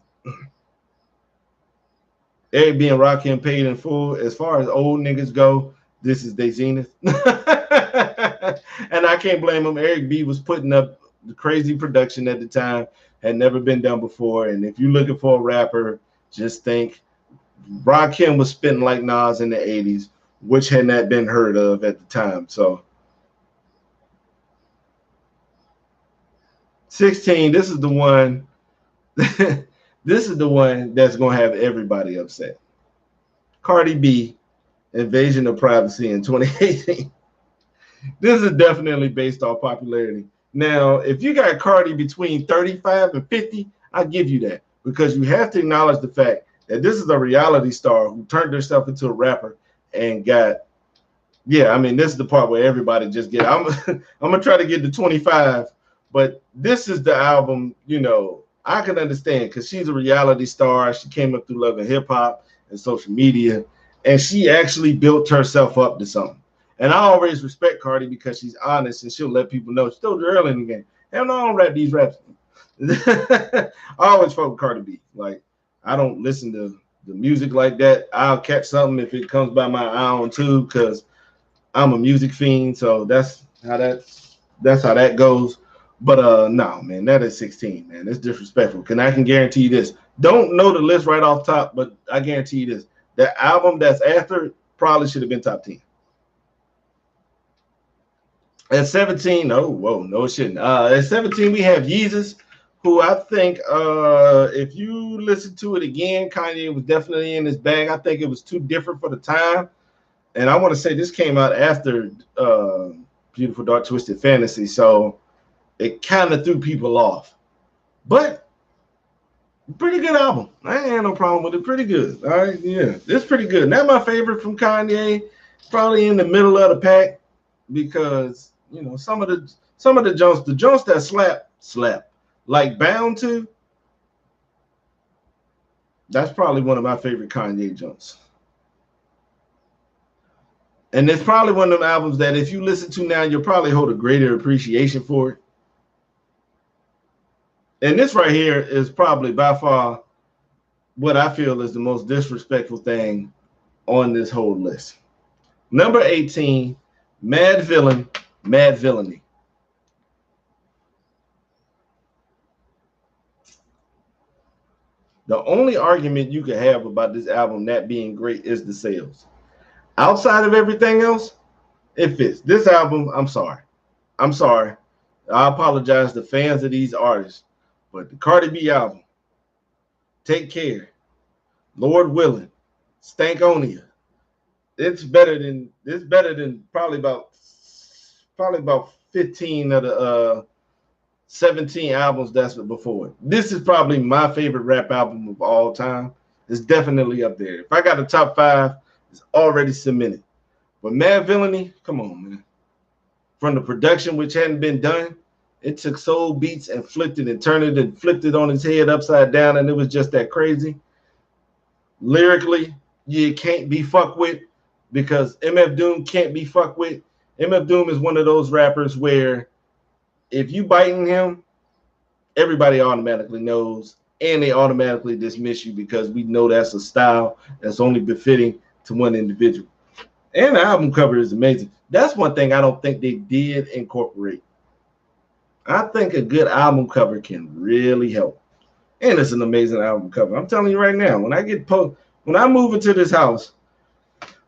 Eric B and Rakim paid in full. As far as old niggas go, this is their zenith. And I can't blame him. Eric B was putting up the crazy production at the time, had never been done before. And if you're looking for a rapper, just think Rakim was spitting like Nas in the 80s, which had not been heard of at the time. So 16, this is the one. This is the one that's going to have everybody upset. Cardi B, Invasion of Privacy in 2018. This is definitely based off popularity. Now, if you got Cardi between 35 and 50, I give you that, because you have to acknowledge the fact that this is a reality star who turned herself into a rapper and got, I mean, this is the part where everybody just get, I'm going to try to get to 25, but this is the album, I can understand because she's a reality star. She came up through Love and Hip Hop and social media, and she actually built herself up to something. And I always respect Cardi because she's honest and she'll let people know. She's still early in the game. Hell no, I don't rap these raps. I always fuck with Cardi B. Like, I don't listen to the music like that. I'll catch something if it comes by my eye on tube because I'm a music fiend. So that's how that goes. But no, man, that is 16, man. It's disrespectful. I can guarantee you this. Don't know the list right off top, but I guarantee you this. The album that's after probably should have been top 10. At 17, no, it shouldn't. At 17, we have Yeezus, who I think if you listen to it again, Kanye was definitely in his bag. I think it was too different for the time. And I want to say this came out after Beautiful Dark Twisted Fantasy, so it kind of threw people off. But pretty good album. I ain't had no problem with it. Pretty good. All right, yeah, it's pretty good. Not my favorite from Kanye. Probably in the middle of the pack because some of the Jones that slap like Bound to. That's probably one of my favorite Kanye Jones. And it's probably one of them albums that if you listen to now, you'll probably hold a greater appreciation for it. And this right here is probably by far what I feel is the most disrespectful thing on this whole list. Number 18, Mad Villain, Mad Villainy. The only argument you could have about this album not being great is the sales. Outside of everything else, it fits. This album, I'm sorry. I apologize to fans of these artists, but the Cardi B album, Take Care, Lord Willing, Stankonia, it's better than probably about 15 of the 17 albums that's before it. This is probably my favorite rap album of all time. It's definitely up there. If I got a top 5, it's already cemented. But Mad Villainy, come on, man. From the production, which hadn't been done, it took soul beats and flipped it and turned it and flipped it on his head upside down, and it was just that crazy. Lyrically, you can't be fucked with because MF Doom can't be fucked with. MF Doom is one of those rappers where if you biting him, everybody automatically knows, and they automatically dismiss you because we know that's a style that's only befitting to one individual. And the album cover is amazing. That's one thing I don't think they did incorporate. I think a good album cover can really help. And it's an amazing album cover. I'm telling you right now, when I move into this house,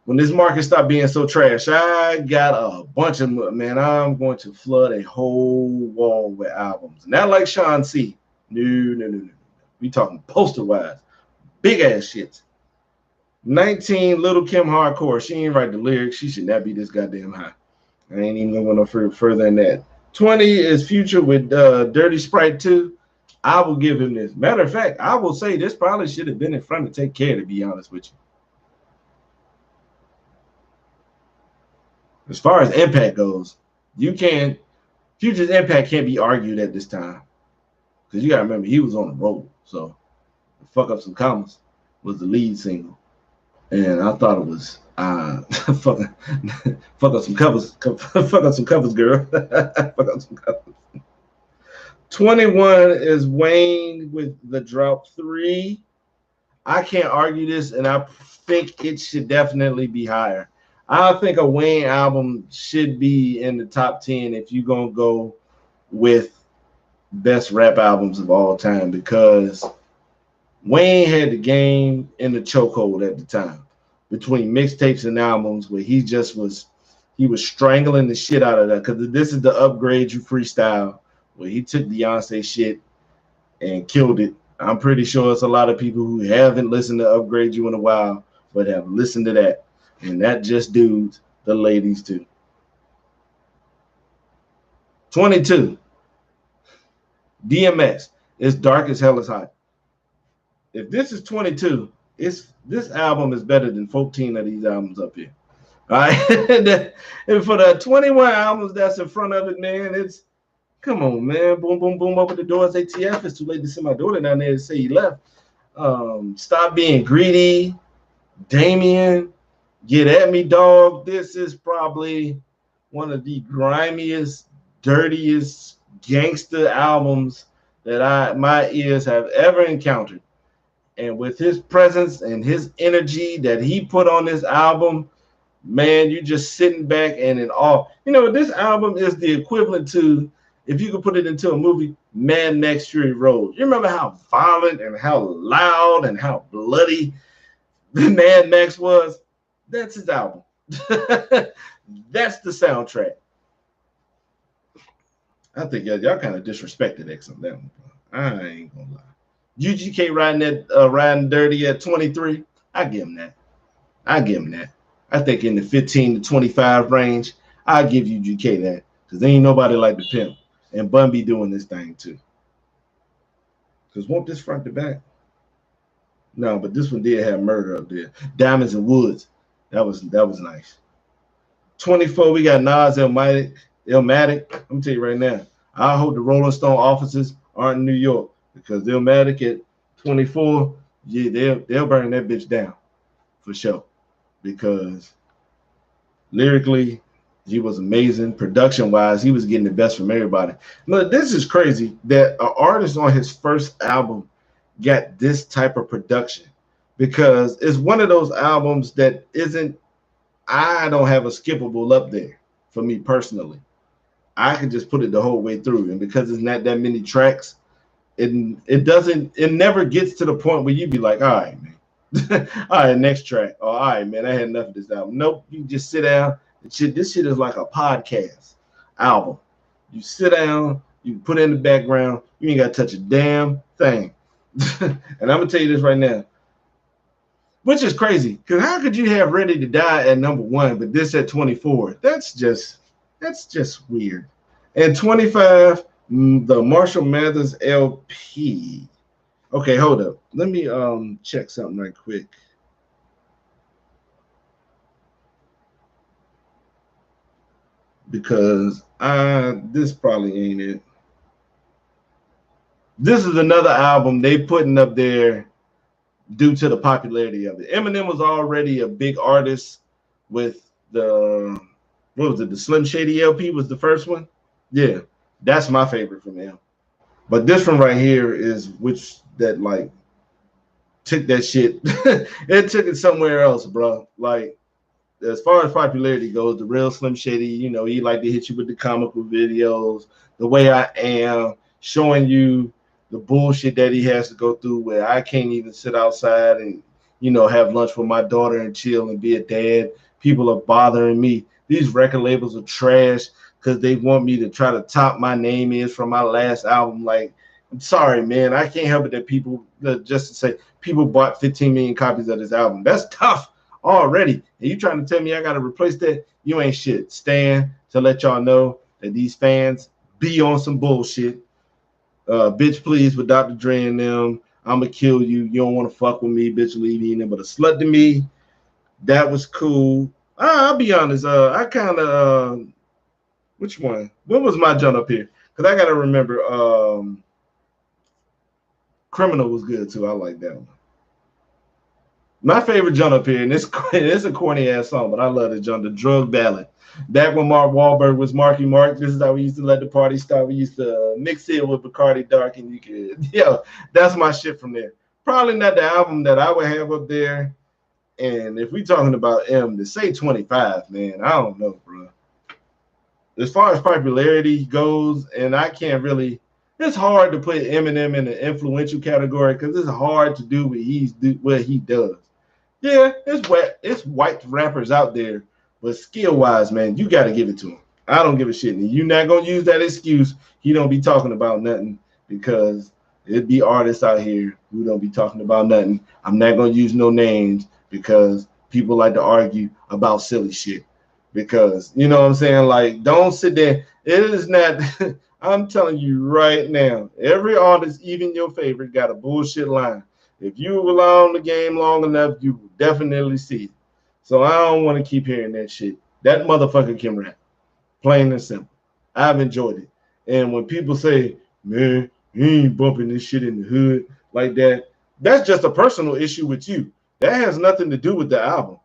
when this market stop being so trash, I got a bunch of, man, I'm going to flood a whole wall with albums. Not like Sean C. No. We talking poster-wise. Big-ass shits. 19, Little Kim Hardcore. She ain't write the lyrics. She should not be this goddamn high. I ain't even going no further than that. 20 is Future with Dirty Sprite 2. I will give him this. Matter of fact, I will say this probably should have been in front of Take Care, to be honest with you. As far as impact goes, Future's impact can't be argued at this time. Because you got to remember, he was on the road. So, Fuck Up Some Commas was the lead single. And I thought it was fuck up some covers. Fuck up some covers, girl. Fuck up some covers. 21 is Wayne with The Drought 3. I can't argue this, and I think it should definitely be higher. I think a Wayne album should be in the top 10 if you're going to go with best rap albums of all time, because Wayne had the game in the chokehold at the time between mixtapes and albums, where he was strangling the shit out of that. Because this is the Upgrade You freestyle, where he took Beyonce shit and killed it. I'm pretty sure it's a lot of people who haven't listened to Upgrade You in a while, but have listened to that. And that just dudes the ladies too. 22. DMX. It's Dark as Hell is Hot. If this is 22, this album is better than 14 of these albums up here. All right. And for the 21 albums that's in front of it, man, it's, come on, man. Boom, boom, boom. Open the doors. ATF. It's too late to send my daughter down there to say he left. Stop Being Greedy. Damien. Get At Me, Dog. This is probably one of the grimiest, dirtiest gangster albums that my ears have ever encountered. And with his presence and his energy that he put on this album, man, you just sitting back and in awe. You know, this album is the equivalent to, if you could put it into a movie, Mad Max Fury Road. You remember how violent and how loud and how bloody the Mad Max was? That's his album. That's the soundtrack. I think y'all kind of disrespected X on that one. I ain't gonna lie. UGK riding dirty at 23. I give him that. I give him that. I think in the 15 to 25 range, I give UGK that because there ain't nobody like the pimp, and Bun be doing this thing too. Because won't this front to back? No, but this one did have murder up there. Diamonds and Woods. That was nice. 24, we got Nas Illmatic. I'm gonna tell you right now. I hope the Rolling Stone offices aren't in New York because Illmatic at 24, yeah, they'll burn that bitch down for sure. Because lyrically, he was amazing. Production-wise, he was getting the best from everybody. Look, this is crazy that an artist on his first album got this type of production because it's one of those albums that isn't, I don't have a skippable up there for me personally. I can just put it the whole way through. And because it's not that many tracks, it never gets to the point where you be like, all right, man. All right, next track. Oh, all right, man. I had enough of this album. Nope. You just sit down. This shit is like a podcast album. You sit down, you put it in the background, you ain't got to touch a damn thing. And I'm gonna tell you this right now, which is crazy. Because how could you have Ready to Die at number 1, but this at 24? That's just weird. And 25, the Marshall Mathers LP. Okay, hold up. Let me check something right quick. Because this probably ain't it. This is another album they putting up there due to the popularity of it. Eminem was already a big artist with the, what was it? The Slim Shady LP was the first one. Yeah, that's my favorite from him. But this one right here is which that like took that shit. It took it somewhere else, bro. Like as far as popularity goes, the real Slim Shady, you know, he like to hit you with the comical videos, The Way I Am, showing you the bullshit that he has to go through where I can't even sit outside and, you know, have lunch with my daughter and chill and be a dad. People are bothering me. These record labels are trash because they want me to try to top my name is from my last album. Like, I'm sorry, man. I can't help it that people, just to say, people bought 15 million copies of this album. That's tough already. And you trying to tell me I got to replace that? You ain't shit. Stan, to let y'all know that these fans be on some bullshit. Bitch, please, with Dr. Dre and them, I'm going to kill you. You don't want to fuck with me, bitch, leave me in there. But a slut to me, that was cool. I'll be honest. I kind of, which one? What was my jump up here? Because I got to remember, Criminal was good too. I like that one. My favorite jump up here, and it's a corny ass song, but I love the jump, the Drug Ballad. Back when Mark Wahlberg was Marky Mark, this is how we used to let the party start. We used to mix it with Bacardi Dark, and you could, that's my shit from there. Probably not the album that I would have up there. And if we talking about M, to say 25, man, I don't know, bro. As far as popularity goes, and I can't really, it's hard to put Eminem in the influential category because it's hard to do what he does. Yeah, it's white rappers out there. But skill-wise, man, you got to give it to him. I don't give a shit. And you're not going to use that excuse. He don't be talking about nothing because it'd be artists out here who don't be talking about nothing. I'm not going to use no names because people like to argue about silly shit. Because, you know what I'm saying? Like, don't sit there. It is not, I'm telling you right now, every artist, even your favorite, got a bullshit line. If you were on the game long enough, you will definitely see it. So I don't want to keep hearing that shit. That motherfucker can rap. Plain and simple. I've enjoyed it. And when people say, man, he ain't bumping this shit in the hood like that, that's just a personal issue with you. That has nothing to do with the album.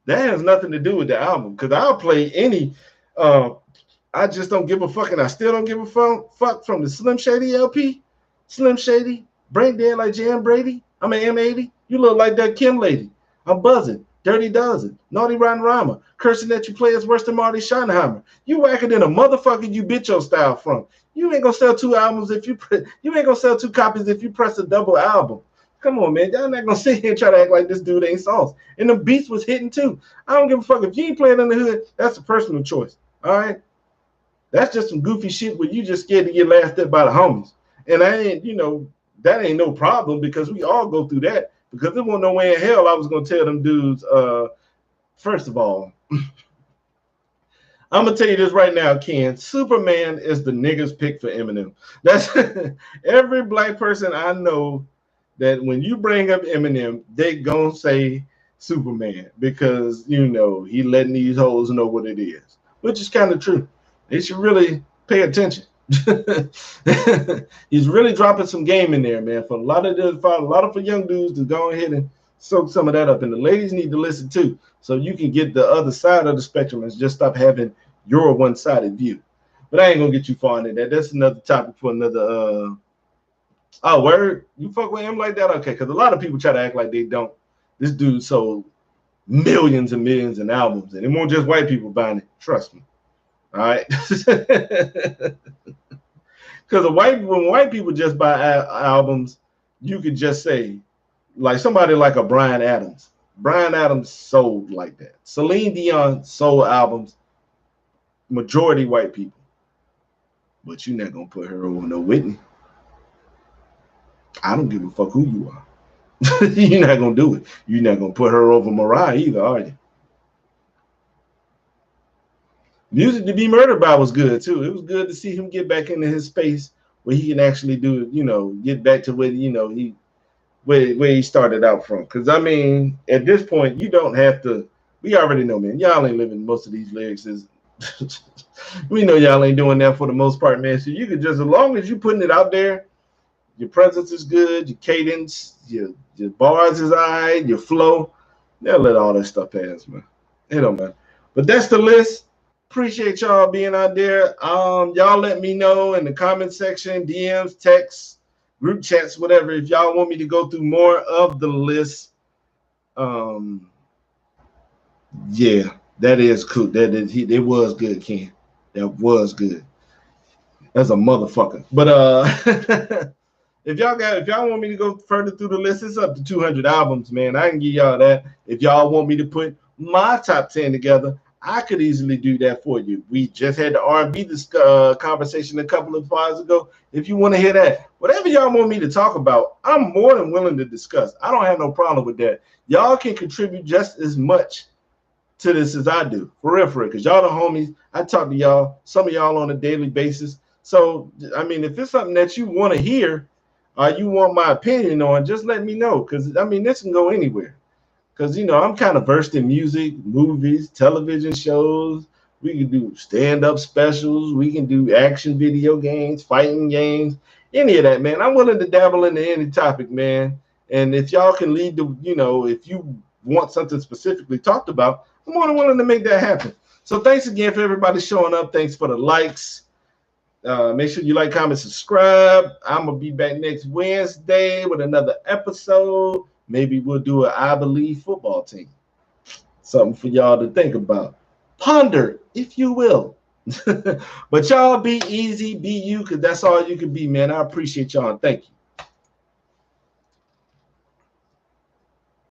That has nothing to do with the album. Because I'll play any, I just don't give a fuck, and I still don't give a fuck from the Slim Shady LP. Slim Shady, Brain dead like Jan Brady. I'm an M80. You look like that Kim lady. I'm buzzing. Dirty Dozen. Naughty Rotten Rhymer. Cursing that you play is worse than Marty Schottenheimer. You whacker than a motherfucker you bitch your style from. You ain't gonna sell 2 albums if you ain't gonna sell 2 copies if you press a double album. Come on, man. Y'all not gonna sit here and try to act like this dude ain't sauce. And the beats was hitting too. I don't give a fuck if you ain't playing in the hood. That's a personal choice. All right. That's just some goofy shit where you just scared to get laughed at by the homies. And I ain't, that ain't no problem because we all go through that. Because there wasn't no way in hell I was gonna tell them dudes, first of all, I'm gonna tell you this right now, Ken. Superman is the nigga's pick for Eminem. That's every black person I know that when you bring up Eminem, they gonna say Superman because he letting these hoes know what it is, which is kind of true. They should really pay attention. He's really dropping some game in there, man. For a lot of young dudes to go ahead and soak some of that up, and the ladies need to listen too, so you can get the other side of the spectrum and just stop having your one-sided view. But I ain't gonna get you far into that. That's another topic for another. Oh, word? You fuck with him like that? Okay, because a lot of people try to act like they don't. This dude sold millions and millions in albums, and it won't just white people buying it. Trust me. All right, because when white people just buy albums, you could just say, like somebody like a Bryan Adams. Bryan Adams sold like that. Celine Dion sold albums, majority white people. But you're not gonna put her over no Whitney. I don't give a fuck who you are. You're not gonna do it. You're not gonna put her over Mariah either, are you? Music to Be Murdered By was good too. It was good to see him get back into his space where he can actually do, get back to where where he started out from. Because I mean, at this point, you don't have to. We already know, man. Y'all ain't living most of these lyrics. We know y'all ain't doing that for the most part, man. So you could just, as long as you putting it out there, your presence is good, your cadence, your bars is all right, your flow. They'll let all that stuff pass, man. It don't matter. But that's the list. Appreciate y'all being out there. Y'all let me know in the comment section, DMs, texts, group chats, whatever. If y'all want me to go through more of the list, yeah, that is cool. It was good, Ken. That was good. That's a motherfucker. But if y'all want me to go further through the list, it's up to 200 albums, man. I can give y'all that. If y'all want me to put my top 10 together, I could easily do that for you. We just had the R&B conversation a couple of hours ago. If you want to hear that, whatever y'all want me to talk about, I'm more than willing to discuss. I don't have no problem with that. Y'all can contribute just as much to this as I do, for real, because y'all the homies. I talk to y'all, some of y'all on a daily basis. So, I mean, if it's something that you want to hear or you want my opinion on, just let me know, because, I mean, this can go anywhere. Because, I'm kind of versed in music, movies, television shows. We can do stand-up specials. We can do action video games, fighting games, any of that, man. I'm willing to dabble into any topic, man. And if y'all can lead the, if you want something specifically talked about, I'm more than willing to make that happen. So thanks again for everybody showing up. Thanks for the likes. Make sure you like, comment, subscribe. I'm going to be back next Wednesday with another episode. Maybe we'll do an I Believe football team. Something for y'all to think about. Ponder, if you will. But y'all be easy, be you, because that's all you can be, man. I appreciate y'all. Thank you.